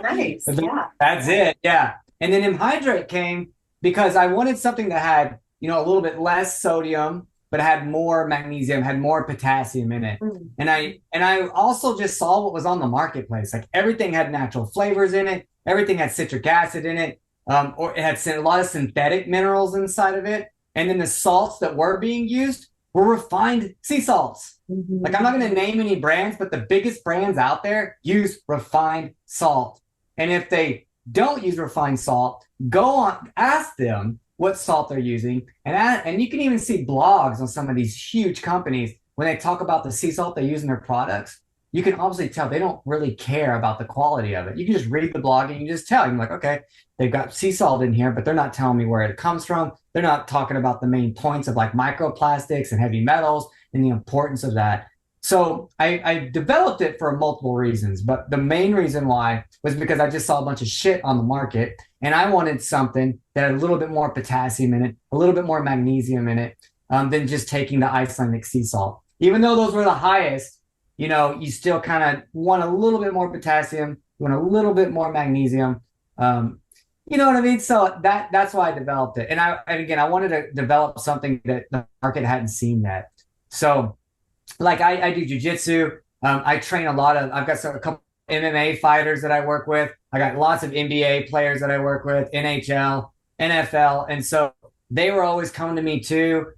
Speaker 1: Nice. Yeah.
Speaker 2: That's it. Yeah. And then imhydrate came because I wanted something that had, a little bit less sodium, but had more magnesium, had more potassium in it.
Speaker 1: Mm.
Speaker 2: And I also just saw what was on the marketplace. Like everything had natural flavors in it, everything had citric acid in it, or it had a lot of synthetic minerals inside of it. And then the salts that were being used were refined sea salts.
Speaker 1: Mhm.
Speaker 2: Like I'm not going to name any brands, but the biggest brands out there use refined salt. And if they don't use refined salt, go on, ask them what salt they're using. And you can even see blogs on some of these huge companies when they talk about the sea salt they use in their products. You can obviously tell they don't really care about the quality of it. You can just read the blog and you just tell. You're like, okay, they've got sea salt in here, but they're not telling me where it comes from. They're not talking about the main points of like microplastics and heavy metals and the importance of that. So I developed it for multiple reasons, but the main reason why was because I just saw a bunch of shit on the market and I wanted something that had a little bit more potassium in it, a little bit more magnesium in it, than just taking the Icelandic sea salt. Even though those were the highest, you still kind of want a little bit more potassium, you want a little bit more magnesium. You know what I mean? So that's why I developed it. And again, I wanted to develop something that the market hadn't seen yet. So like I do jujitsu. I train I've got a couple MMA fighters that I work with. I got lots of NBA players that I work with, NHL, NFL. And so they were always coming to me too,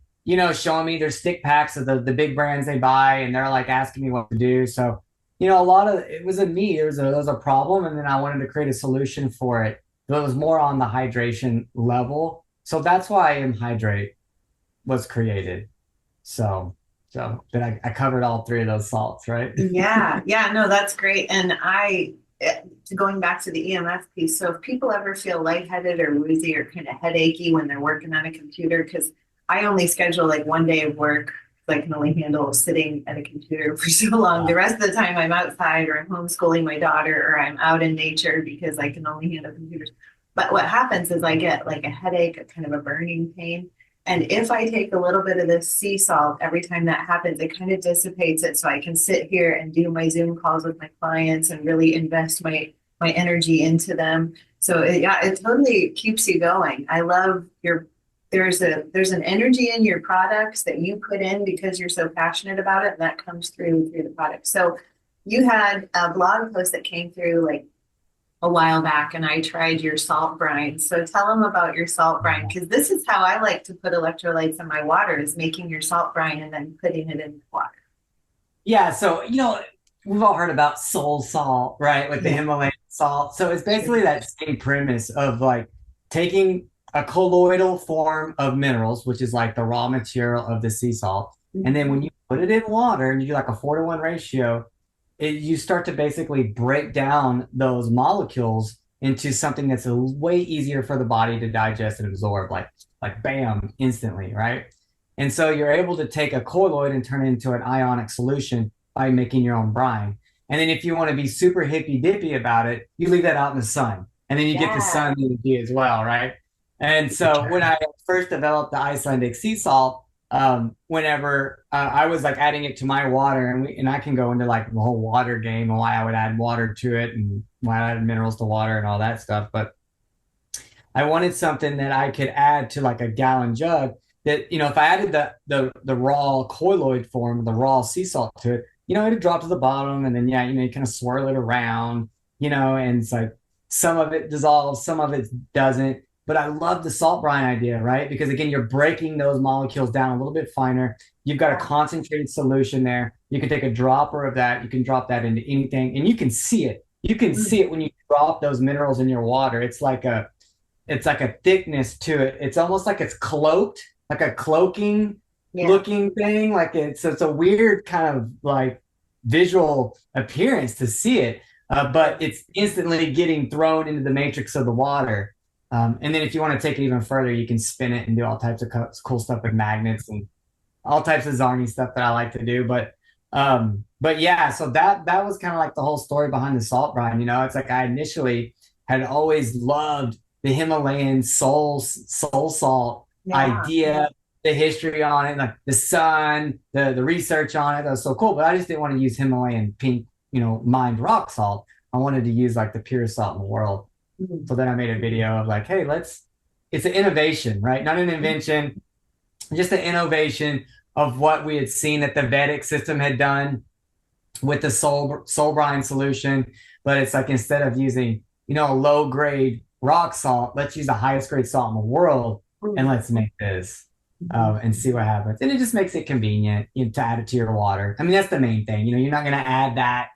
Speaker 2: showing me their stick packs of the big brands they buy. And they're like asking me what to do. So, a lot of it was a need. It was a problem. And then I wanted to create a solution for it. But it was more on the hydration level. So that's why Imhydrate was created. So that I covered all three of those salts, right?
Speaker 1: Yeah. Yeah. No, that's great. And going back to the EMF piece. So if people ever feel lightheaded or woozy or kind of headachy when they're working on a computer, because I only schedule like one day of work, I can only handle sitting at a computer for so long. The rest of the time I'm outside or I'm homeschooling my daughter or I'm out in nature because I can only handle computers. But what happens is I get like a headache, a kind of a burning pain. And if I take a little bit of this sea salt, every time that happens, it kind of dissipates it. So I can sit here and do my Zoom calls with my clients and really invest my energy into them. So it totally keeps you going. I love there's an energy in your products that you put in because you're so passionate about it, and that comes through the product. So you had a blog post that came through like a while back, and I tried your salt brine. So tell them about your salt brine, because this is how I like to put electrolytes in my water, is making your salt brine and then putting it in the water.
Speaker 2: Yeah, so we've all heard about soul salt, right? Like the Himalayan salt. So it's basically that same premise of like taking a colloidal form of minerals, which is like the raw material of the sea salt. And then when you put it in water and you do like a 4-to-1 ratio, you start to basically break down those molecules into something that's way easier for the body to digest and absorb, like bam, instantly, right? And so you're able to take a colloid and turn it into an ionic solution by making your own brine. And then if you want to be super hippy dippy about it, you leave that out in the sun. And then you get the sun energy as well, right? And so when I first developed the Icelandic sea salt, whenever I was like adding it to my water, and I can go into like the whole water game and why I would add water to it and why I add minerals to water and all that stuff. But I wanted something that I could add to like a gallon jug that, if I added the raw colloid form, the raw sea salt to it, it'd drop to the bottom and then, you kind of swirl it around, and it's like some of it dissolves, some of it doesn't. But I love the salt brine idea, right? Because again, you're breaking those molecules down a little bit finer. You've got a concentrated solution there. You can take a dropper of that. You can drop that into anything and you can see it. You can see it when you drop those minerals in your water. It's like a thickness to it. It's almost like it's cloaked, like a cloaking looking thing. Like it's a weird kind of like visual appearance to see it. But it's instantly getting thrown into the matrix of the water. And then if you want to take it even further, you can spin it and do all types of cool stuff with magnets and all types of Zarny stuff that I like to do. But yeah, so that was kind of like the whole story behind the salt brine. It's like I initially had always loved the Himalayan soul salt idea the history on it, like the sun, the research on it. That was so cool. But I just didn't want to use Himalayan pink, mined rock salt. I wanted to use like the purest salt in the world.
Speaker 1: Mhm.
Speaker 2: So then I made a video of like, hey, it's an innovation, right? Not an invention, just an innovation of what we had seen that the Vedic system had done with the soul brine solution. But it's like instead of using, a low grade rock salt, let's use the highest grade salt in the world and let's make this and see what happens. And it just makes it convenient, to add it to your water. I mean, that's the main thing. You're not going to add that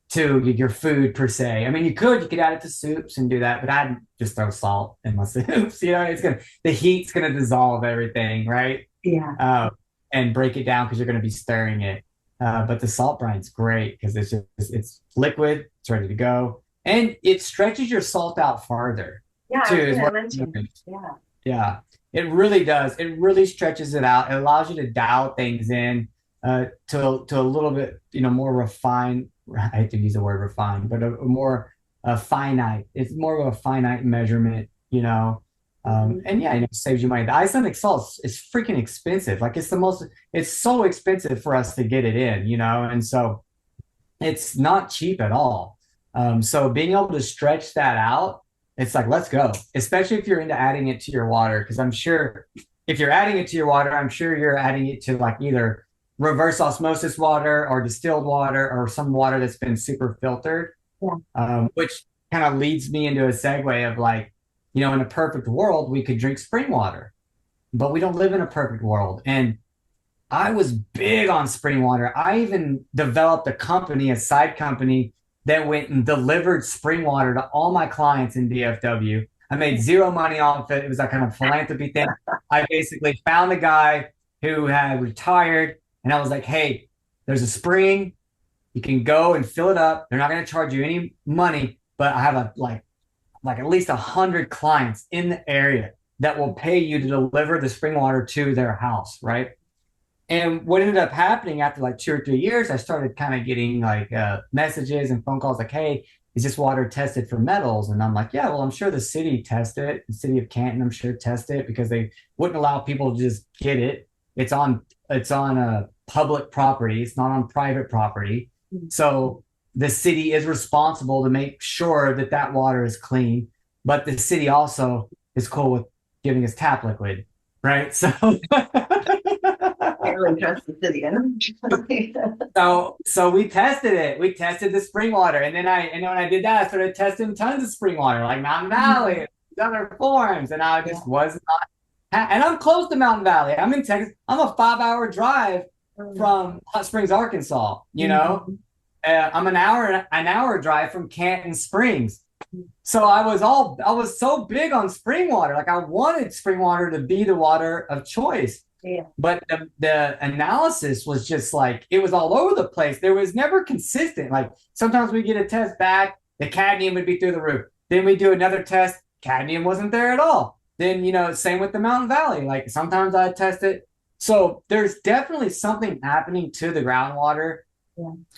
Speaker 2: to your food per se. I mean, you could add it to soups and do that, but I'd just throw salt in my soups. The heat's gonna dissolve everything, right?
Speaker 1: Yeah.
Speaker 2: And break it down because you're gonna be stirring it. But the salt brine's great because it's liquid, it's ready to go, and it stretches your salt out farther.
Speaker 1: Yeah,
Speaker 2: Too,
Speaker 1: I was
Speaker 2: is
Speaker 1: gonna
Speaker 2: what
Speaker 1: mention. Yeah.
Speaker 2: yeah, it really does. It really stretches it out. It allows you to dial things in to a little bit, more refined. I hate to use the word refined, but a more finite. It's more of a finite measurement, and yeah, it saves you money. The Icelandic salt is freaking expensive. Like it's so expensive for us to get it in, and so it's not cheap at all. So being able to stretch that out, it's like, let's go, especially if you're into adding it to your water. Because I'm sure if you're adding it to your water, I'm sure you're adding it to like either reverse osmosis water or distilled water or some water that's been super filtered.
Speaker 1: Yeah.
Speaker 2: Which kind of leads me into a segue of like, in a perfect world, we could drink spring water, but we don't live in a perfect world. And I was big on spring water. I even developed a side company that went and delivered spring water to all my clients in DFW. I made zero money off it. It was that kind of philanthropy thing. I basically found a guy who had retired, and I was like, hey, there's a spring. You can go and fill it up. They're not going to charge you any money, but I have like at least 100 clients in the area that will pay you to deliver the spring water to their house, right? And what ended up happening after like 2 or 3 years, I started kind of getting like messages and phone calls like, hey, is this water tested for metals? And I'm like, yeah, well, I'm sure the city tested it. The city of Canton, I'm sure, tested it because they wouldn't allow people to just get it. It's on a public property. It's not on private property. So the city is responsible to make sure that water is clean, but the city also is cool with giving us tap liquid, right? So
Speaker 1: I really trust the city.
Speaker 2: so we tested it. We tested the spring water, and then when I did that, I started testing tons of spring water, like Mountain Valley, other forms, and I just was not. And I'm close to Mountain Valley. I'm in Texas. I'm a 5-hour drive from Hot Springs, Arkansas. I'm an hour drive from Canton Springs. So I was so big on spring water. Like I wanted spring water to be the water of choice.
Speaker 1: Yeah.
Speaker 2: But the analysis was just like, it was all over the place. There was never consistent. Like sometimes we get a test back, the cadmium would be through the roof. Then we do another test, cadmium wasn't there at all. Then, same with the Mountain Valley. Like sometimes I test it. So there's definitely something happening to the groundwater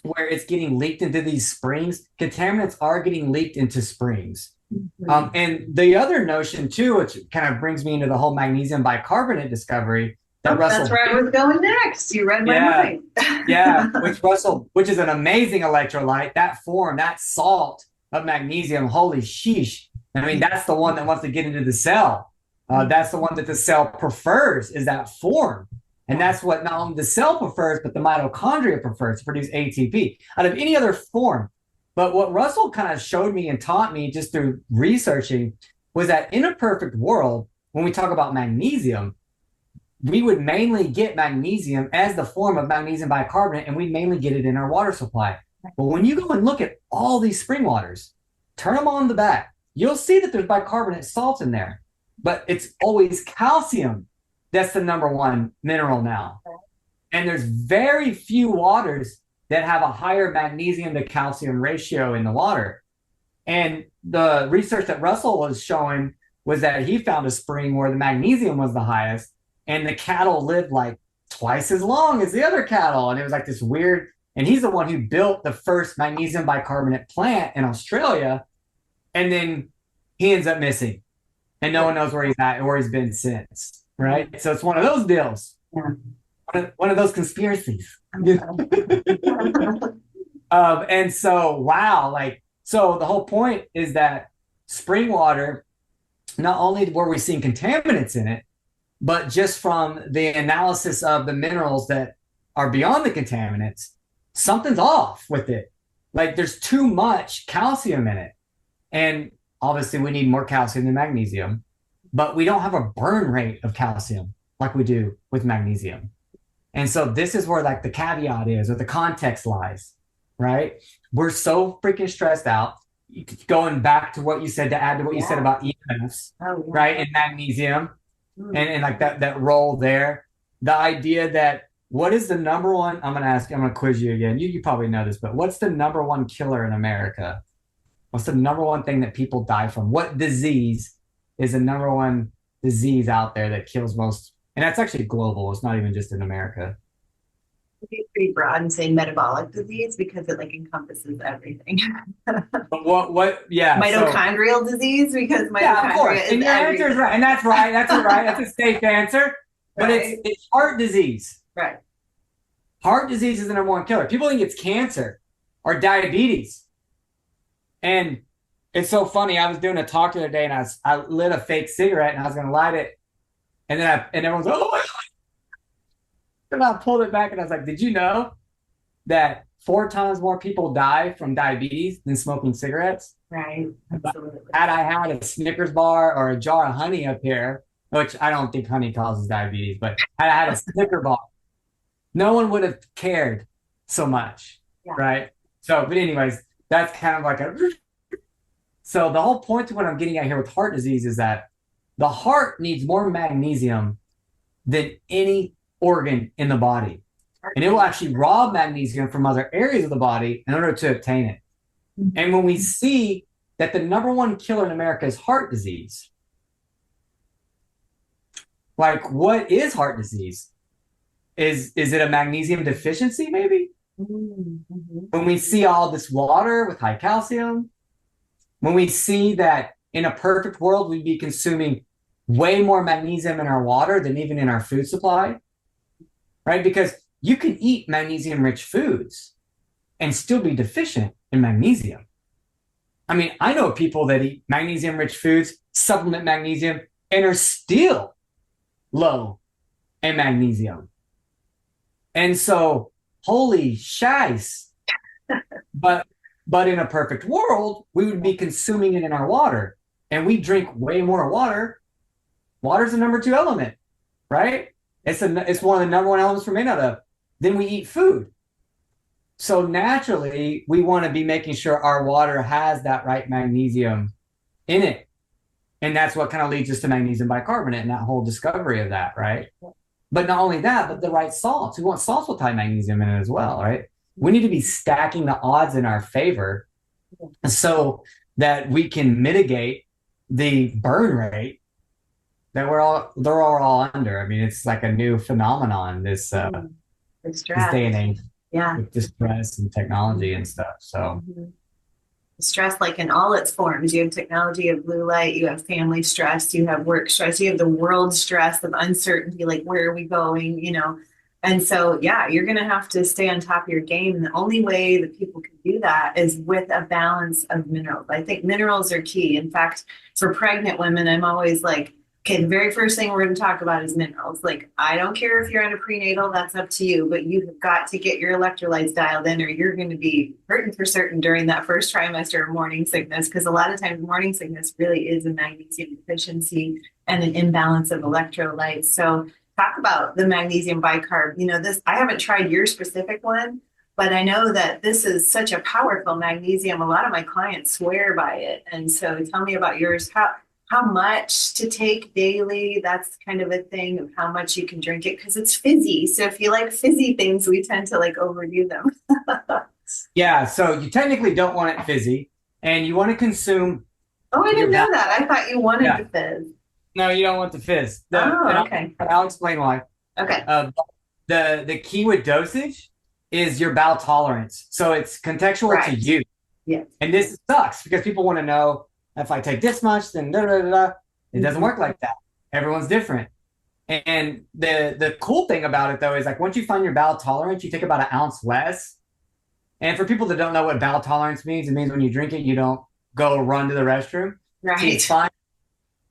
Speaker 2: where it's getting leaked into these springs. Contaminants are getting leaked into springs. And the other notion too, which kind of brings me into the whole magnesium bicarbonate discovery,
Speaker 1: that's where I was going next. You read my mind.
Speaker 2: Yeah, which is an amazing electrolyte. That form, that salt of magnesium, holy sheesh. I mean, that's the one that wants to get into the cell. That's the one that the cell prefers, is that form. And that's what not only the cell prefers, but the mitochondria prefers to produce ATP out of any other form. But what Russell kind of showed me and taught me just through researching was that in a perfect world, when we talk about magnesium, we would mainly get magnesium as the form of magnesium bicarbonate, and we mainly get it in our water supply. But when you go and look at all these spring waters, turn them on the back, you'll see that there's bicarbonate salts in there, but it's always calcium. That's the number one mineral now. And there's very few waters that have a higher magnesium to calcium ratio in the water. And the research that Russell was showing was that he found a spring where the magnesium was the highest, and the cattle lived like twice as long as the other cattle. And it was like this weird, and he's the one who built the first magnesium bicarbonate plant in Australia. And then he ends up missing, and no one knows where he's at or where he's been since. right? So it's one of those deals,
Speaker 1: Yeah.
Speaker 2: one of those conspiracies. And so, wow, like, so the whole point is that spring water, not only were we seeing contaminants in it, but just from the analysis of the minerals that are beyond the contaminants, something's off with it. Like there's too much calcium in it. And obviously, we need more calcium than magnesium, but we don't have a burn rate of calcium like we do with magnesium. And so this is where like the caveat is, or the context lies, right? We're so freaking stressed out. Going back to what you said, to add to what you said about EMFs, right? And magnesium, and like that role there. The idea that what is the number one? I'm gonna quiz you again. You probably know this, but what's the number one killer in America? What's the number one thing that people die from? What disease is the number one disease out there that kills most? And that's actually global. It's not even just in America.
Speaker 1: It'd be pretty broad and say metabolic disease because it like encompasses everything.
Speaker 2: But yeah.
Speaker 1: Mitochondrial disease because
Speaker 2: Yeah, of course.
Speaker 1: mitochondria
Speaker 2: And
Speaker 1: is
Speaker 2: your answer is
Speaker 1: everything.
Speaker 2: right. And that's right. That's right. That's a safe answer. But
Speaker 1: Right.
Speaker 2: it's heart disease.
Speaker 1: Right.
Speaker 2: Heart disease is the number one killer. People think it's cancer or diabetes. And it's so funny. I was doing a talk the other day, and I lit a fake cigarette, and I was going to light it, and then everyone's like, "Oh my god!" And I pulled it back, and I was like, "Did you know that 4 times more people die from diabetes than smoking cigarettes?"
Speaker 1: Right. Absolutely.
Speaker 2: Had I had a Snickers bar or a jar of honey up here, which I don't think honey causes diabetes, but had I had a Snicker bar, no one would have cared so much, right? So, but anyways, that's kind of like a. So the whole point to what I'm getting at here with heart disease is that the heart needs more magnesium than any organ in the body. And it will actually rob magnesium from other areas of the body in order to obtain it. And when we see that the number one killer in America is heart disease, like what is heart disease? Is it a magnesium deficiency maybe? When we see all this water with high calcium, when we see that in a perfect world, we'd be consuming way more magnesium in our water than even in our food supply, right? Because you can eat magnesium-rich foods and still be deficient in magnesium. I mean, I know people that eat magnesium-rich foods, supplement magnesium, and are still low in magnesium. And so, holy shice. But in a perfect world, we would be consuming it in our water, and we drink way more water. Water's the number 2 element, right? It's one of the number 1 elements we're made out of. Then we eat food. So naturally, we want to be making sure our water has that right magnesium in it. And that's what kind of leads us to magnesium bicarbonate and that whole discovery of that, right? But not only that, but the right salts. We want salts with high magnesium in it as well, right? We need to be stacking the odds in our favor so that we can mitigate the burn rate that they're all under. I mean, it's like a new phenomenon, this day and age.
Speaker 1: Yeah.
Speaker 2: With the stress and technology and stuff. So
Speaker 1: stress, like in all its forms, you have technology, you have blue light, you have family stress, you have work stress, you have the world stress of uncertainty, like where are we going, And so, yeah, you're going to have to stay on top of your game. And the only way that people can do that is with a balance of minerals. I think minerals are key. In fact, for pregnant women, I'm always like, okay, the very first thing we're going to talk about is minerals. Like, I don't care if you're on a prenatal, that's up to you, but you have got to get your electrolytes dialed in or you're going to be hurting for certain during that first trimester of morning sickness, because a lot of times morning sickness really is a magnesium deficiency and an imbalance of electrolytes. So talk about the magnesium bicarb. I haven't tried your specific one, but I know that this is such a powerful magnesium. A lot of my clients swear by it. And so tell me about yours. How much to take daily? That's kind of a thing of how much you can drink it because it's fizzy. So if you like fizzy things, we tend to like overdo them.
Speaker 2: Yeah, so you technically don't want it fizzy, and you want to consume.
Speaker 1: Oh, I didn't know that. I thought you wanted the fizz.
Speaker 2: No, you don't want the fizz.
Speaker 1: Okay.
Speaker 2: I'll explain why.
Speaker 1: Okay.
Speaker 2: The key with dosage is your bowel tolerance. So it's contextual to you.
Speaker 1: Yeah.
Speaker 2: And this sucks because people want to know if I take this much, then da da da da. It doesn't work like that. Everyone's different. And the cool thing about it though is like once you find your bowel tolerance, you take about an ounce less. And for people that don't know what bowel tolerance means, it means when you drink it, you don't go run to the restroom. So
Speaker 1: Right.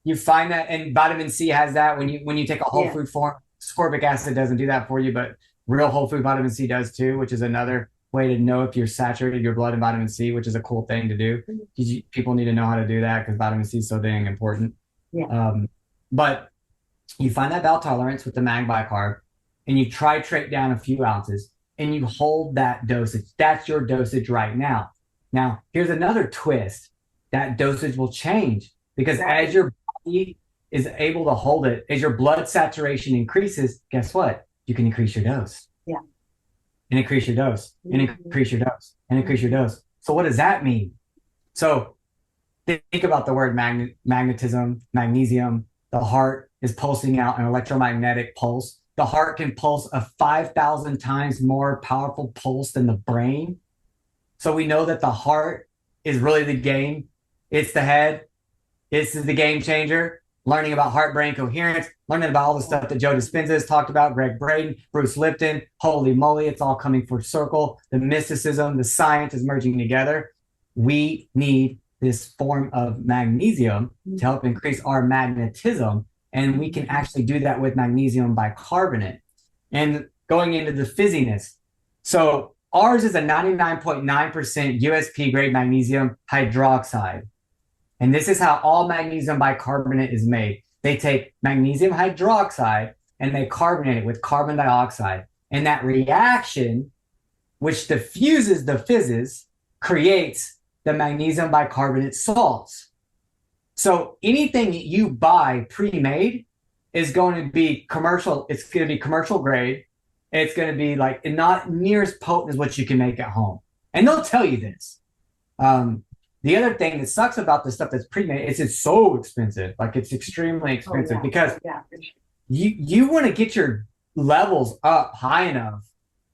Speaker 2: you find that, and vitamin C has that when you take a whole
Speaker 1: Yeah.
Speaker 2: food form. Ascorbic acid doesn't do that for you, but real whole food vitamin C does too, which is another way to know if you're saturated your blood in vitamin C, which is a cool thing to do. People need to know how to do that because vitamin C is so dang important.
Speaker 1: Yeah.
Speaker 2: But you find that bowel tolerance with the mag bicarb, and you titrate down a few ounces, and you hold that dosage. That's your dosage right now. Now, here's another twist. That dosage will change because
Speaker 1: Right.
Speaker 2: as your body is able to hold it, as your blood saturation increases, guess what? You can increase your dose.
Speaker 1: Yeah.
Speaker 2: And increase your dose, and increase your dose, and increase your dose. So what does that mean? So think about the word magnetism, magnesium. The heart is pulsing out an electromagnetic pulse. The heart can pulse a 5,000 times more powerful pulse than the brain. So we know that the heart is really the game. It's the head. This is the game changer. Learning about heart-brain coherence, learning about all the stuff that Joe Dispenza has talked about, Greg Braden, Bruce Lipton. Holy moly, it's all coming full circle. The mysticism, the science is merging together. We need this form of magnesium to help increase our magnetism. And we can actually do that with magnesium bicarbonate. And going into the fizziness. So ours is a 99.9% USP grade magnesium hydroxide. And this is how all magnesium bicarbonate is made. They take magnesium hydroxide and they carbonate it with carbon dioxide. And that reaction, which diffuses the fizzes, creates the magnesium bicarbonate salts. So anything that you buy pre-made is going to be commercial. It's going to be commercial grade. It's going to be like not near as potent as what you can make at home. And they'll tell you this. The other thing that sucks about the stuff that's pre-made is it's so expensive. Like it's extremely expensive because you want to get your levels up high enough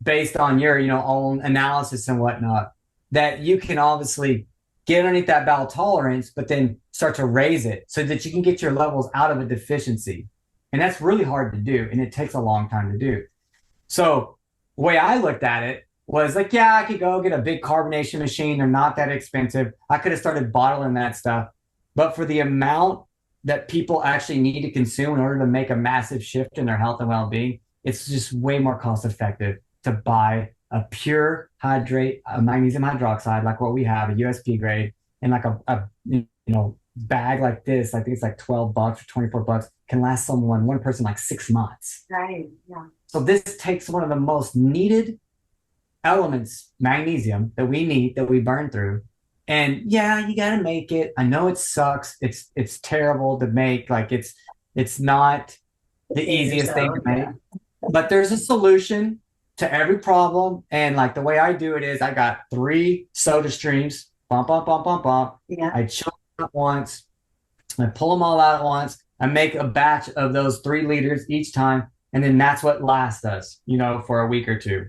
Speaker 2: based on your own analysis and whatnot that you can obviously get underneath that bowel tolerance, but then start to raise it so that you can get your levels out of a deficiency. And that's really hard to do, and it takes a long time to do. So the way I looked at it was like, yeah, I could go get a big carbonation machine. They're not that expensive. I could have started bottling that stuff. But for the amount that people actually need to consume in order to make a massive shift in their health and well-being, it's just way more cost effective to buy a pure a magnesium hydroxide, like what we have, a USP grade, and like a bag like this. I think it's like $12 or $24, can last one person like 6 months.
Speaker 1: Right. Yeah.
Speaker 2: So this takes one of the most needed elements, magnesium, that we need, that we burn through. And yeah, you got to make it. I know it sucks. It's terrible to make. Like it's not the easiest thing to make, but there's a solution to every problem. And like the way I do it is I got 3 soda streams, bump, bump, bump, bump, bump.
Speaker 1: Yeah.
Speaker 2: I chill them at once. I pull them all out at once. I make a batch of those 3 liters each time. And then that's what lasts us, for a week or two.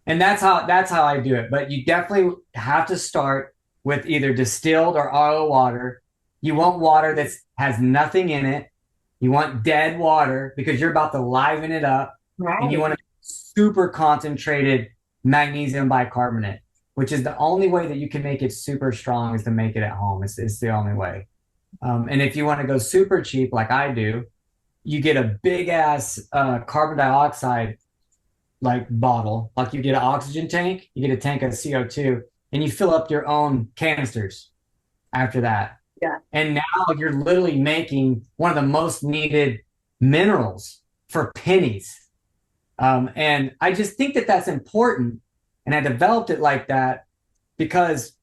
Speaker 2: And that's how I do it. But you definitely have to start with either distilled or RO water. You want water that has nothing in it. You want dead water because you're about to liven it up.
Speaker 1: Right.
Speaker 2: And you want a super concentrated magnesium bicarbonate, which is the only way that you can make it super strong is to make it at home. It's the only way. And if you want to go super cheap like I do, you get a big ass carbon dioxide like bottle, like you get an oxygen tank, you get a tank of CO2, and you fill up your own canisters after that.
Speaker 1: Yeah.
Speaker 2: And now you're literally making one of the most needed minerals for pennies. And I just think that that's important. And I developed it like that because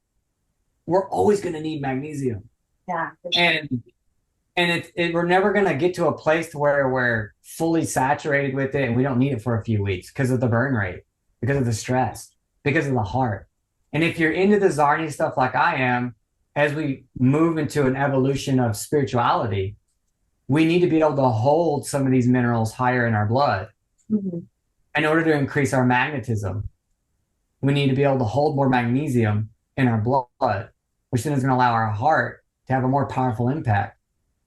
Speaker 2: we're always going to need magnesium.
Speaker 1: Yeah. For sure.
Speaker 2: And we're never going to get to a place to where we're fully saturated with it and we don't need it for a few weeks because of the burn rate, because of the stress, because of the heart. And if you're into the Zarni stuff like I am, as we move into an evolution of spirituality, we need to be able to hold some of these minerals higher in our blood.
Speaker 1: Mm-hmm.
Speaker 2: In order to increase our magnetism. We need to be able to hold more magnesium in our blood, which then is going to allow our heart to have a more powerful impact.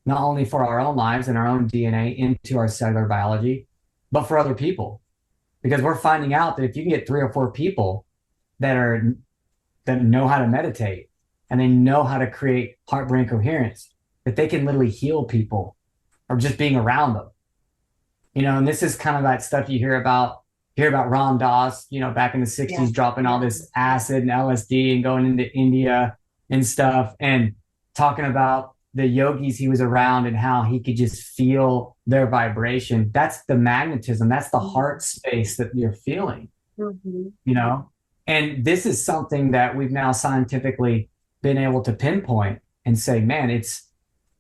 Speaker 2: not only for our own lives and our own DNA into our cellular biology, but for other people. Because we're finding out that if you can get 3 or 4 people that are that know how to meditate and they know how to create heart brain coherence, that they can literally heal people or just being around them. And this is kind of that stuff you hear about Ram Dass, back in the 60s,
Speaker 1: Yeah.
Speaker 2: dropping all this acid and LSD and going into India and stuff, and talking about the yogis he was around and how he could just feel their vibration. That's the magnetism. That's the heart space that you're feeling,
Speaker 1: Mhm.
Speaker 2: you know? And this is something that we've now scientifically been able to pinpoint and say, man, it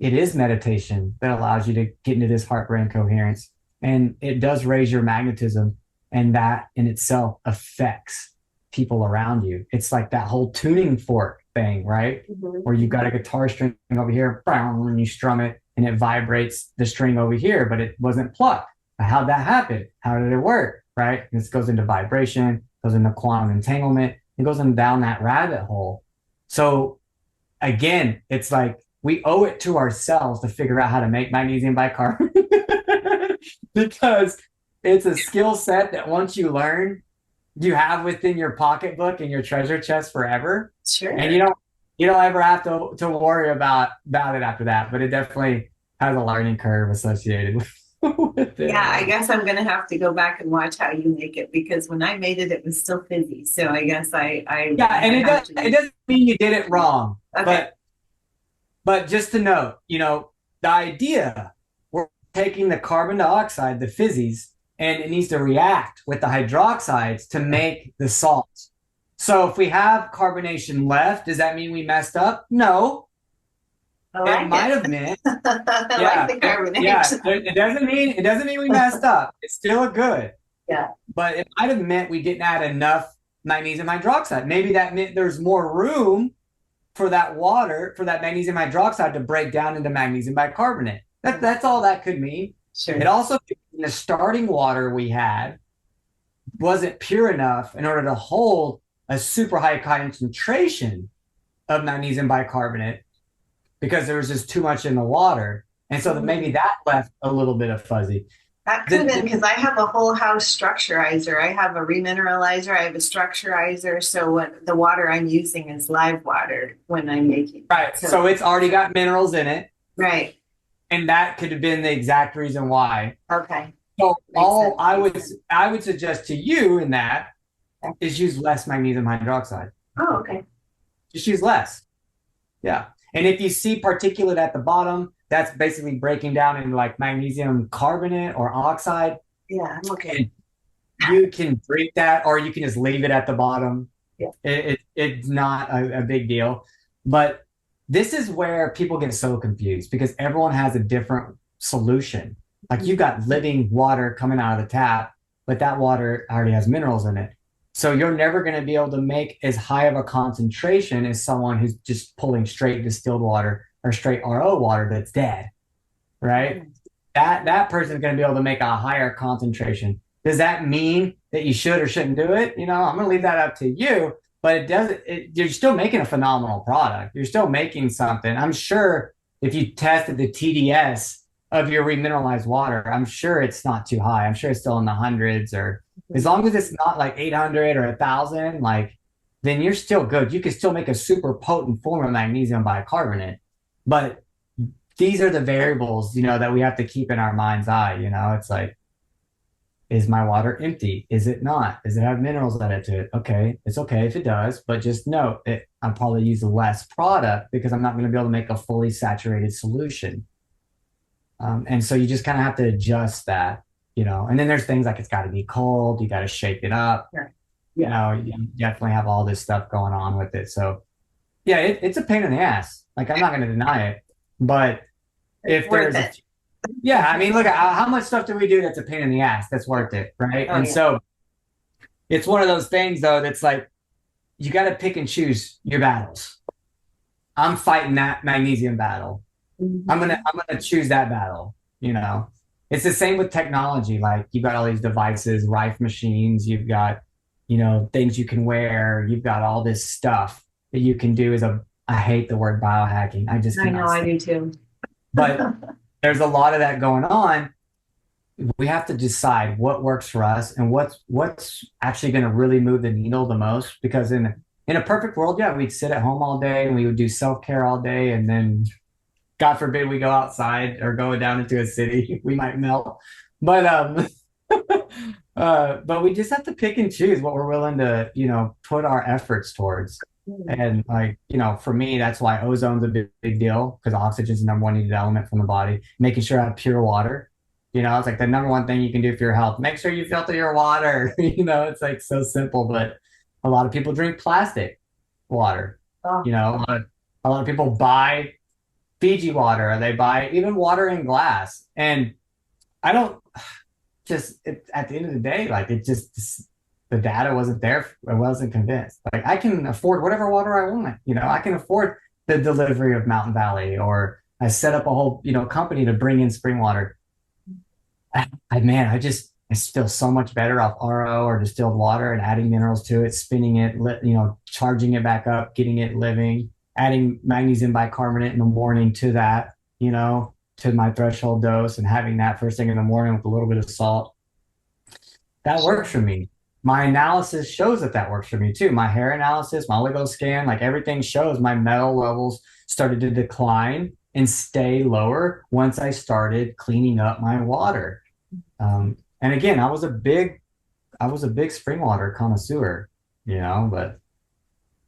Speaker 2: is meditation that allows you to get into this heart brain coherence. And it does raise your magnetism, and that in itself affects people around you. It's like that whole tuning fork thing, right?
Speaker 1: Mhm.
Speaker 2: Where you've got a guitar string over here, and you strum it and it vibrates the string over here, but it wasn't plucked. How'd that happen? How did it work? Right? This goes into vibration, goes into quantum entanglement, it goes in down that rabbit hole. So again, it's like we owe it to ourselves to figure out how to make magnesium bicarbonate because it's a skill set that once you learn, you have within your pocketbook and your treasure chest forever.
Speaker 1: Sure.
Speaker 2: And you don't ever have to worry about it after that. But it definitely has a learning curve associated with it.
Speaker 1: Yeah, I guess I'm gonna have to go back and watch how you make it because when I made it, it was still fizzy. So I guess
Speaker 2: Yeah, and
Speaker 1: have to.
Speaker 2: it doesn't mean you did it wrong.
Speaker 1: Okay.
Speaker 2: But just to note, the idea, we're taking the carbon dioxide, the fizzies, and it needs to react with the hydroxides to make the salt. So if we have carbonation left, does that mean we messed up? No.
Speaker 1: I like
Speaker 2: It might
Speaker 1: it.
Speaker 2: have meant,
Speaker 1: I
Speaker 2: yeah,
Speaker 1: like the carbonation.
Speaker 2: yeah. It doesn't mean we messed up. It's still a good.
Speaker 1: Yeah.
Speaker 2: But it might have meant we didn't add enough magnesium hydroxide. Maybe that meant there's more room for that water, for that magnesium hydroxide to break down into magnesium bicarbonate. That's all that could mean.
Speaker 1: Sure.
Speaker 2: It also, the starting water we had wasn't pure enough in order to hold a super high concentration of magnesium bicarbonate because there was just too much in the water. And so maybe that left a little bit of fuzzy.
Speaker 1: That could have been because I have a whole house structurizer. I have a remineralizer. I have a structurizer. So what the water I'm using is live water when I'm making.
Speaker 2: Right. So it's already got minerals in it.
Speaker 1: Right.
Speaker 2: And that could have been the exact reason why.
Speaker 1: Okay.
Speaker 2: So all I would suggest to you in that is use less magnesium hydroxide.
Speaker 1: Oh, okay.
Speaker 2: Just use less. Yeah. And if you see particulate at the bottom, that's basically breaking down into like magnesium carbonate or oxide.
Speaker 1: Yeah, I'm okay.
Speaker 2: You can drink that, or you can just leave it at the bottom.
Speaker 1: Yeah.
Speaker 2: It's not a big deal. But this is where people get so confused because everyone has a different solution. Like you've got living water coming out of the tap, but that water already has minerals in it. So you're never going to be able to make as high of a concentration as someone who's just pulling straight distilled water or straight RO water that's dead, right? That person's going to be able to make a higher concentration. Does that mean that you should or shouldn't do it? I'm going to leave that up to you, but you're still making a phenomenal product. You're still making something. I'm sure if you tested the TDS of your remineralized water, I'm sure it's not too high. I'm sure it's still in the hundreds, or as long as it's not like 800 or 1,000, then you're still good. You can still make a super potent form of magnesium bicarbonate. But these are the variables, that we have to keep in our mind's eye. It's like, is my water empty? Is it not? Does it have minerals added to it? Okay, it's okay if it does, but just note I'll probably use less product because I'm not going to be able to make a fully saturated solution. And so you just kind of have to adjust that, and then there's things like it's got to be cold, you got to shake it up.
Speaker 1: Sure.
Speaker 2: You definitely have all this stuff going on with it. So yeah, it's a pain in the ass. Like I'm not going to deny it, but if there's yeah, I mean, look at how much stuff do we do that's a pain in the ass that's worth it, right? So it's one of those things though that's like you got to pick and choose your battles. I'm fighting that magnesium battle.
Speaker 1: Mm-hmm.
Speaker 2: I'm gonna choose that battle. It's the same with technology. Like you've got all these devices, Rife machines. You've got things you can wear. You've got all this stuff that you can do. I hate the word biohacking. I
Speaker 1: know, I do too.
Speaker 2: But there's a lot of that going on. We have to decide what works for us and what's actually going to really move the needle the most. Because in a perfect world, yeah, we'd sit at home all day and we would do self-care all day, and then God forbid we go outside or go down into a city, we might melt. But but we just have to pick and choose what we're willing to, put our efforts towards. And like, for me, that's why ozone's a big deal, because oxygen is the number one needed element from the body. Making sure I have pure water. It's like the number one thing you can do for your health. Make sure you filter your water. It's like so simple, but a lot of people drink plastic water.
Speaker 1: Oh.
Speaker 2: A lot of people buy Fiji water, or they buy even water in glass. And I don't at the end of the day, like the data wasn't there. I wasn't convinced. Like I can afford whatever water I want. I can afford the delivery of Mountain Valley, or I set up a whole, company to bring in spring water. I feel so much better off RO or distilled water and adding minerals to it, spinning it, charging it back up, getting it living, adding magnesium bicarbonate in the morning to that, to my threshold dose, and having that first thing in the morning with a little bit of salt. That works for me. My analysis shows that works for me too. My hair analysis, my oligo scan, like everything shows my metal levels started to decline and stay lower once I started cleaning up my water. And again, I was a big spring water connoisseur, but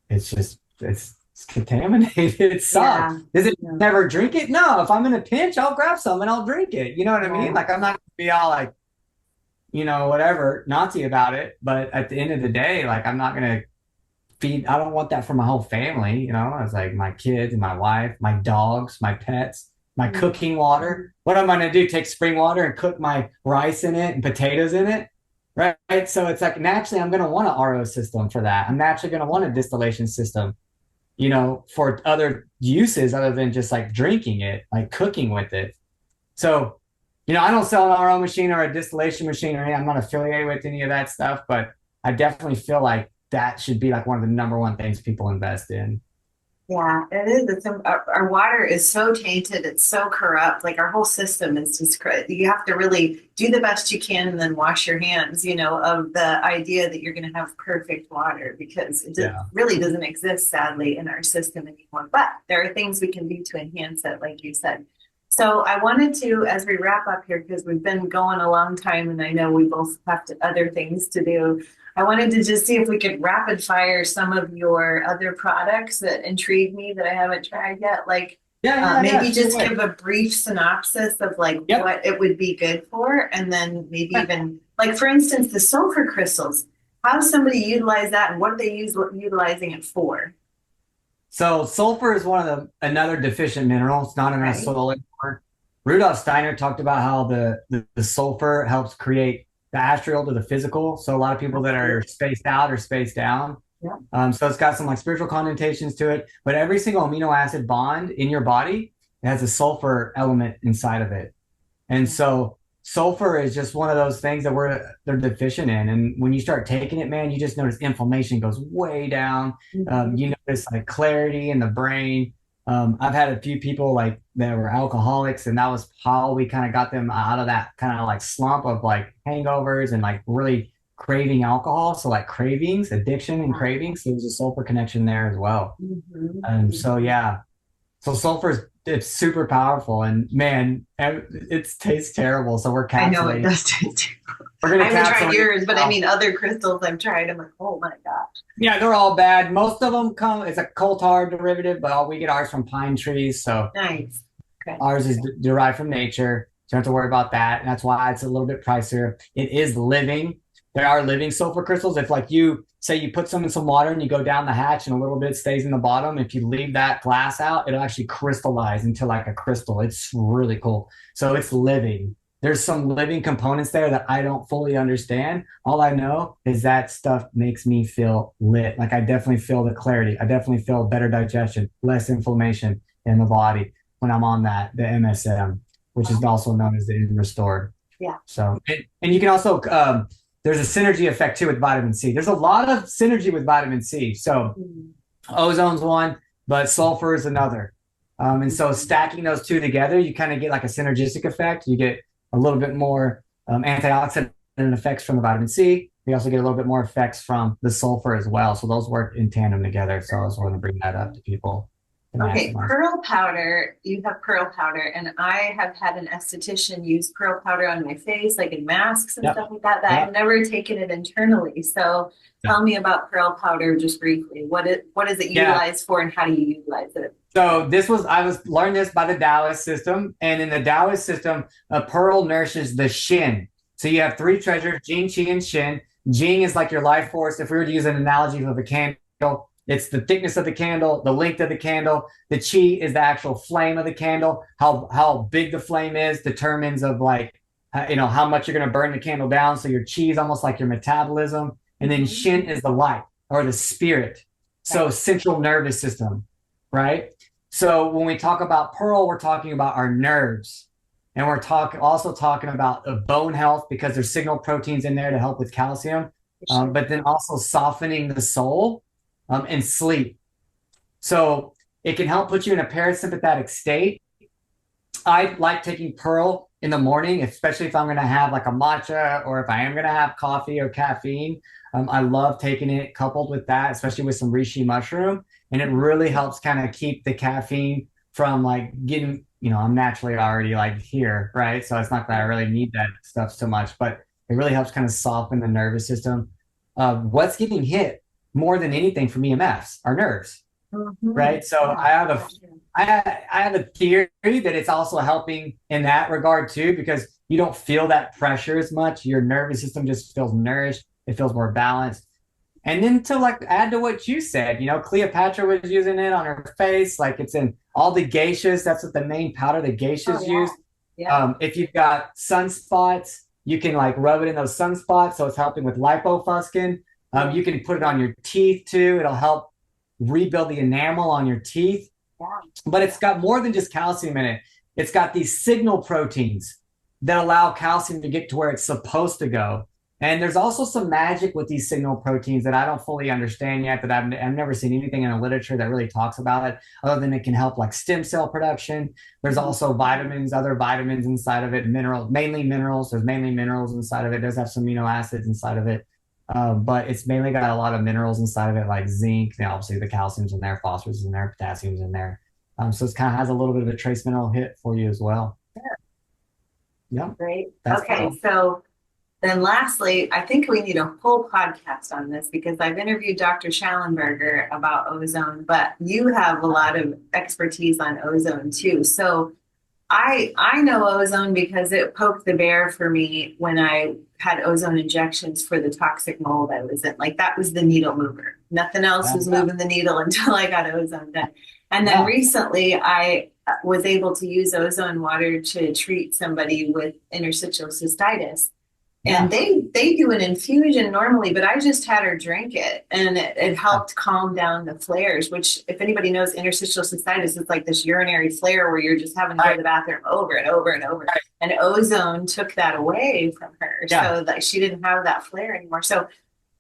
Speaker 2: it's contaminated. It sucks.
Speaker 1: Yeah.
Speaker 2: Does it never drink it? No. If I'm in a pinch, I'll grab some and I'll drink it. You know what I mean? Like I'm not gonna be all like, whatever, Nazi about it. But at the end of the day, like I'm not gonna I don't want that for my whole family. It's like my kids and my wife, my dogs, my pets, my cooking water. What am I gonna do? Take spring water and cook my rice in it and potatoes in it? Right. So it's like naturally I'm gonna want an RO system for that. I'm naturally gonna want a distillation system, for other uses other than just like drinking it, like cooking with it. So, I don't sell an RO machine or a distillation machine or anything. I'm not affiliated with any of that stuff, but I definitely feel like that should be like one of the number one things people invest in.
Speaker 1: Yeah, it is. Our water is so tainted. It's so corrupt. Like our whole system is just you have to really do the best you can and then wash your hands, of the idea that you're going to have perfect water, because it really doesn't exist, sadly, in our system anymore. But there are things we can do to enhance it, like you said. So I wanted to, as we wrap up here, because we've been going a long time and I know we both have other things to do, I wanted to just see if we could rapid fire some of your other products that intrigue me that I haven't tried yet. Like maybe just give a brief synopsis of like what it would be good for. And then maybe even like, for instance, the sulfur crystals, how does somebody utilize that and what are they utilizing it for?
Speaker 2: So sulfur is another deficient mineral. It's not in our soil anymore. Rudolf Steiner talked about how the sulfur helps create the astral to the physical. So a lot of people that are spaced out or spaced down. Yeah. So it's got some like spiritual connotations to it, but every single amino acid bond in your body has a sulfur element inside of it. And so sulfur is just one of those things that they're deficient in. And when you start taking it, man, you just notice inflammation goes way down. You notice like clarity in the brain. I've had a few people like that were alcoholics, and that was how we kind of got them out of that kind of like slump of like hangovers and like really craving alcohol. So like cravings, addiction and cravings. So there's a sulfur connection there as well. So sulfur it's super powerful, and man, it tastes terrible. So we're capsulating. I know it does taste terrible. I haven't tried yours, but I mean other crystals I've tried. I'm like, oh my gosh. Yeah, they're all bad. Most of them it's a coal tar derivative, but we get ours from pine trees. So
Speaker 1: nice. Okay.
Speaker 2: Ours is derived from nature. So you don't have to worry about that. And that's why it's a little bit pricier. It is living. There are living sulfur crystals. If like you say you put some in some water and you go down the hatch and a little bit stays in the bottom, if you leave that glass out, it'll actually crystallize into like a crystal. It's really cool. So it's living. There's some living components there that I don't fully understand. All I know is that stuff makes me feel lit. Like I definitely feel the clarity. I definitely feel better digestion, less inflammation in the body when I'm on the MSM, which is also known as the Restored.
Speaker 1: Yeah.
Speaker 2: So, and you can also, there's a synergy effect too with vitamin C. There's a lot of synergy with vitamin C. So ozone's one, but sulfur is another. And so stacking those two together, you kind of get like a synergistic effect. You get a little bit more antioxidant effects from the vitamin C. You also get a little bit more effects from the sulfur as well. So those work in tandem together. So I was going to bring that up to people.
Speaker 1: Okay, pearl powder, you have pearl powder, and I have had an esthetician use pearl powder on my face, like in masks and stuff like that, I've never taken it internally. So tell me about pearl powder just briefly. What is it utilized for, and how do you utilize it?
Speaker 2: So I was learned this by the Taoist system, and in the Taoist system, a pearl nourishes the Shin. So you have three treasures: Jing, Qi, and Shin. Jing is like your life force. If we were to use an analogy of a candle, it's the thickness of the candle, the length of the candle. The Qi is the actual flame of the candle. How big the flame is determines of like, how much you're going to burn the candle down. So your Qi is almost like your metabolism. And then Shin is the light or the spirit. So central nervous system, right? So when we talk about pearl, we're talking about our nerves. And we're also talking about bone health, because there's signal proteins in there to help with calcium, but then also softening the soul and sleep. So it can help put you in a parasympathetic state. I like taking pearl in the morning, especially if I'm going to have like a matcha, or if I am going to have coffee or caffeine. I love taking it coupled with that, especially with some reishi mushroom. And it really helps kind of keep the caffeine from like getting, I'm naturally already like here, right? So it's not that I really need that stuff so much, but it really helps kind of soften the nervous system. What's getting hit more than anything from EMFs are nerves, right? So I have a theory that it's also helping in that regard too, because you don't feel that pressure as much. Your nervous system just feels nourished. It feels more balanced. And then to like add to what you said, Cleopatra was using it on her face. Like it's in all the geishas. That's what the main powder the geishas use. Yeah. If you've got sunspots, you can like rub it in those sunspots. So it's helping with lipofuscin. You can put it on your teeth too. It'll help rebuild the enamel on your teeth. Yeah. But it's got more than just calcium in it. It's got these signal proteins that allow calcium to get to where it's supposed to go. And there's also some magic with these signal proteins that I don't fully understand yet, that I've never seen anything in the literature that really talks about it, other than it can help like stem cell production. There's also vitamins, other vitamins inside of it, minerals, mainly minerals. There's mainly minerals inside of it. It does have some amino acids inside of it. But it's mainly got a lot of minerals inside of it, like zinc. Obviously the calcium's in there, phosphorus is in there, potassium's in there. So it kind of has a little bit of a trace mineral hit for you as well. Yeah.
Speaker 1: Great. Okay. So then lastly, I think we need a whole podcast on this, because I've interviewed Dr. Schallenberger about ozone, but you have a lot of expertise on ozone too. So I know ozone because it poked the bear for me when I had ozone injections for the toxic mold I was in. Like that was the needle mover. Nothing else was moving the needle until I got ozone done. And then recently I was able to use ozone water to treat somebody with interstitial cystitis. And they do an infusion normally, but I just had her drink it, and it helped calm down the flares, which if anybody knows interstitial cystitis, it's like this urinary flare where you're just having to go to the bathroom over and over and over. And ozone took that away from her. So that she didn't have that flare anymore. So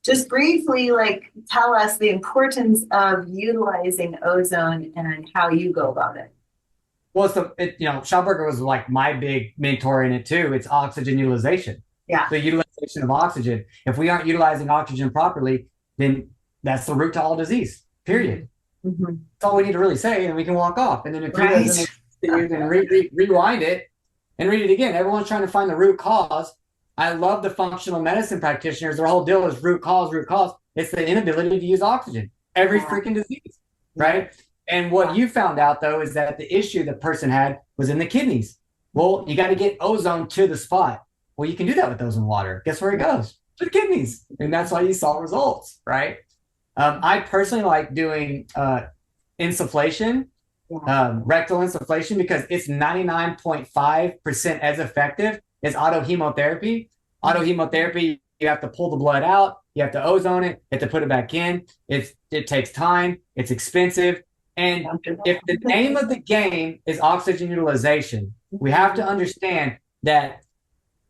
Speaker 1: just briefly, like, tell us the importance of utilizing ozone and how you go about it.
Speaker 2: Well, Schallenberger was like my big mentor in it too. It's oxygen utilization. Yeah. The utilization of oxygen. If we aren't utilizing oxygen properly, then that's the root to all disease, period. Mm-hmm. That's all we need to really say, and we can walk off. And then if you then rewind it and read it again. Everyone's trying to find the root cause. I love the functional medicine practitioners. Their whole deal is root cause, root cause. It's the inability to use oxygen. Every freaking disease, right? And what you found out, though, is that the issue the person had was in the kidneys. Well, you got to get ozone to the spot. Well, you can do that with ozone water. Guess where it goes? To the kidneys. And that's why you saw results, right? I personally like doing insufflation, rectal insufflation, because it's 99.5% as effective as autohemotherapy. Autohemotherapy, you have to pull the blood out, you have to ozone it, you have to put it back in. It takes time, it's expensive. And if the name of the game is oxygen utilization, we have to understand that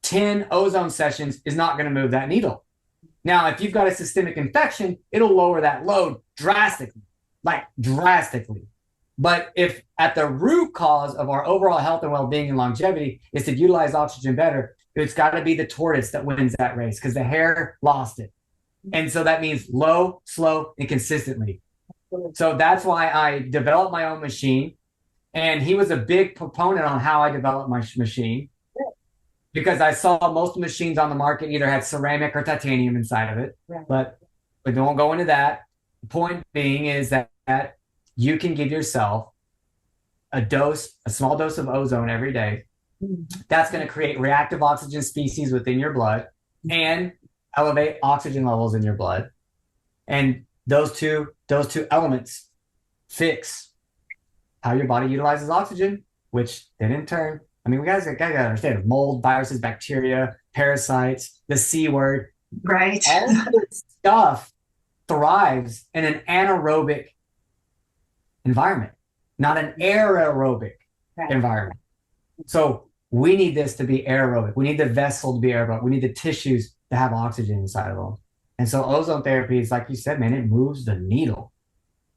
Speaker 2: 10 ozone sessions is not going to move that needle. Now, if you've got a systemic infection, it'll lower that load drastically. But if at the root cause of our overall health and well-being and longevity is to utilize oxygen better, it's got to be the tortoise that wins that race because the hare lost it. And so that means low, slow, and consistently. So that's why I developed my own machine. And he was a big proponent on how I developed my machine because I saw most machines on the market either had ceramic or titanium inside of it.
Speaker 1: Right.
Speaker 2: But we don't go into that. The point being is that you can give yourself a small dose of ozone every day. That's going to create reactive oxygen species within your blood and elevate oxygen levels in your blood. And those two elements fix how your body utilizes oxygen, which then in turn, I mean, we guys gotta understand mold, viruses, bacteria, parasites, the C word.
Speaker 1: Right.
Speaker 2: All of this stuff thrives in an anaerobic environment, not an aerobic environment. So we need this to be aerobic. We need the vessel to be aerobic. We need the tissues to have oxygen inside of them. And so ozone therapy is, like you said, man, it moves the needle.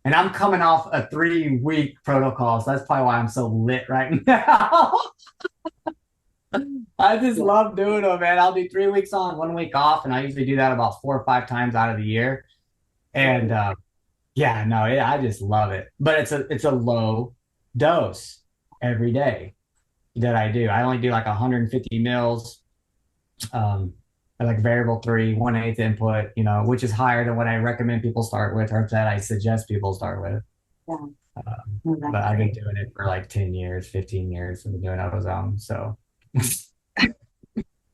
Speaker 2: And I'm coming off a 3-week protocol, so that's probably why I'm so lit right now. I just love doing them, man. I'll do 3 weeks on, 1 week off, and I usually do that about 4 or 5 times out of the year. And I just love it. But it's a low dose every day that I do. I only do like 150 mils. Like variable 3, 1/8 input, which is higher than what I recommend people start with or that I suggest people start with.
Speaker 1: Yeah.
Speaker 2: But I've been doing it for like 10 years, 15 years. I've been doing ozone. So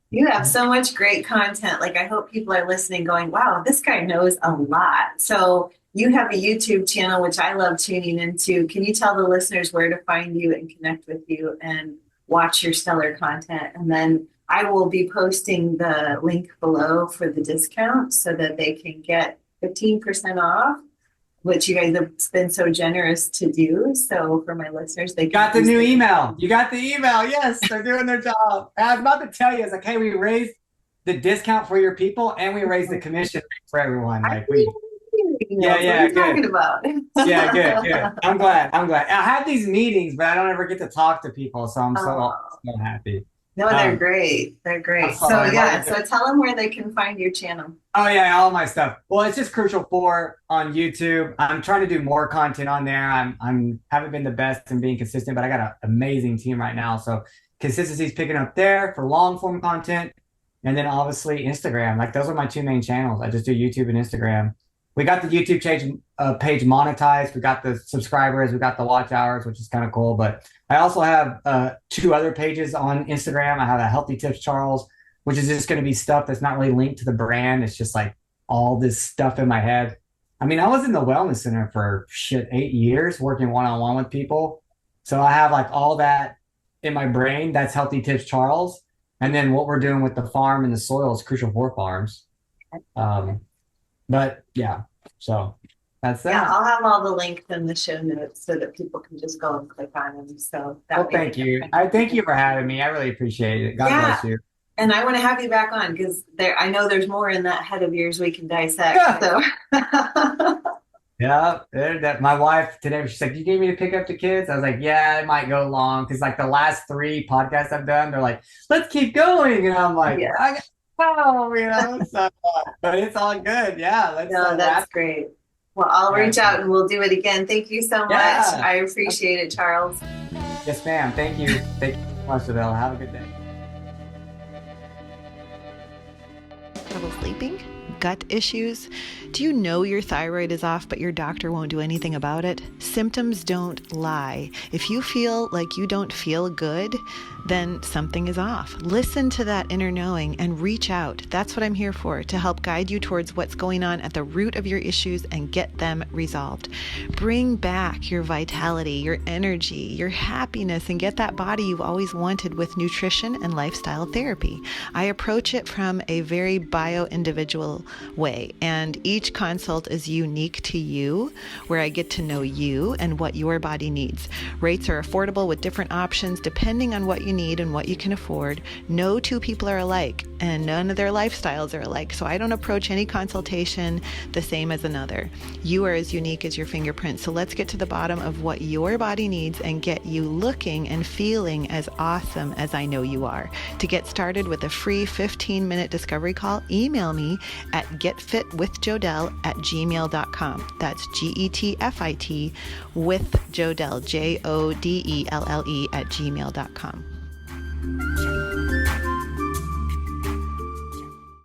Speaker 1: you have so much great content. Like, I hope people are listening going, wow, this guy knows a lot. So you have a YouTube channel, which I love tuning into. Can you tell the listeners where to find you and connect with you and watch your stellar content? And then I will be posting the link below for the discount so that they can get 15% off, which you guys have been so generous to do. So for my listeners, they
Speaker 2: got the new email. You got the email. Yes, they're doing their job. And I was about to tell you, it's like, hey, we raised the discount for your people and we raised the commission for everyone. Like good.
Speaker 1: Talking about.
Speaker 2: Yeah, good. I'm glad. I have these meetings, but I don't ever get to talk to people, so I'm so happy.
Speaker 1: No, they're great. They're great. So tell them where they can find your channel.
Speaker 2: Oh yeah, all my stuff. Well, it's just Crucial 4 on YouTube. I'm trying to do more content on there. I'm haven't been the best in being consistent, but I got an amazing team right now. So consistency is picking up there for long form content, and then obviously Instagram. Like those are my 2 main channels. I just do YouTube and Instagram. We got the YouTube page monetized. We got the subscribers. We got the watch hours, which is kind of cool. But I also have 2 other pages on Instagram. I have a Healthy Tips Charles, which is just going to be stuff that's not really linked to the brand. It's just like all this stuff in my head. I mean, I was in the wellness center for 8 years working one-on-one with people. So I have like all that in my brain. That's Healthy Tips Charles. And then what we're doing with the farm and the soil is Crucial 4 Farms. But yeah, so that's that.
Speaker 1: Yeah, I'll have all the links in the show notes so that people can just go and click on them. So
Speaker 2: thank you. I thank you for having me. I really appreciate it. God bless you.
Speaker 1: And I want to have you back on because I know there's more in that head of yours we can dissect. So
Speaker 2: yeah, my wife today, she's like, "You gave me to pick up the kids?" I was like, "Yeah, it might go long because like the last 3 podcasts I've done, they're like, let's keep going," and I'm like, so, but it's all good. Yeah,
Speaker 1: that's great. Well, I'll reach out and we'll do it again. Thank you so much. I appreciate it, Charles.
Speaker 2: Yes, ma'am. Thank you. Thank you so much, Adele. Have a good day.
Speaker 3: Trouble sleeping? Gut issues? Do you know your thyroid is off, but your doctor won't do anything about it? Symptoms don't lie. If you feel like you don't feel good, then something is off. Listen to that inner knowing and reach out. That's what I'm here for, to help guide you towards what's going on at the root of your issues and get them resolved. Bring back your vitality, your energy, your happiness, and get that body you've always wanted with nutrition and lifestyle therapy. I approach it from a very bio-individual way, and each consult is unique to you, where I get to know you and what your body needs. Rates are affordable with different options depending on what you need need and what you can afford. No two people are alike, and none of their lifestyles are alike. So I don't approach any consultation the same as another. You are as unique as your fingerprint. So let's get to the bottom of what your body needs and get you looking and feeling as awesome as I know you are. To get started with a free 15-minute discovery call, email me at getfitwithjodelle@gmail.com. That's GETFIT with Jodelle, JODELLE @gmail.com.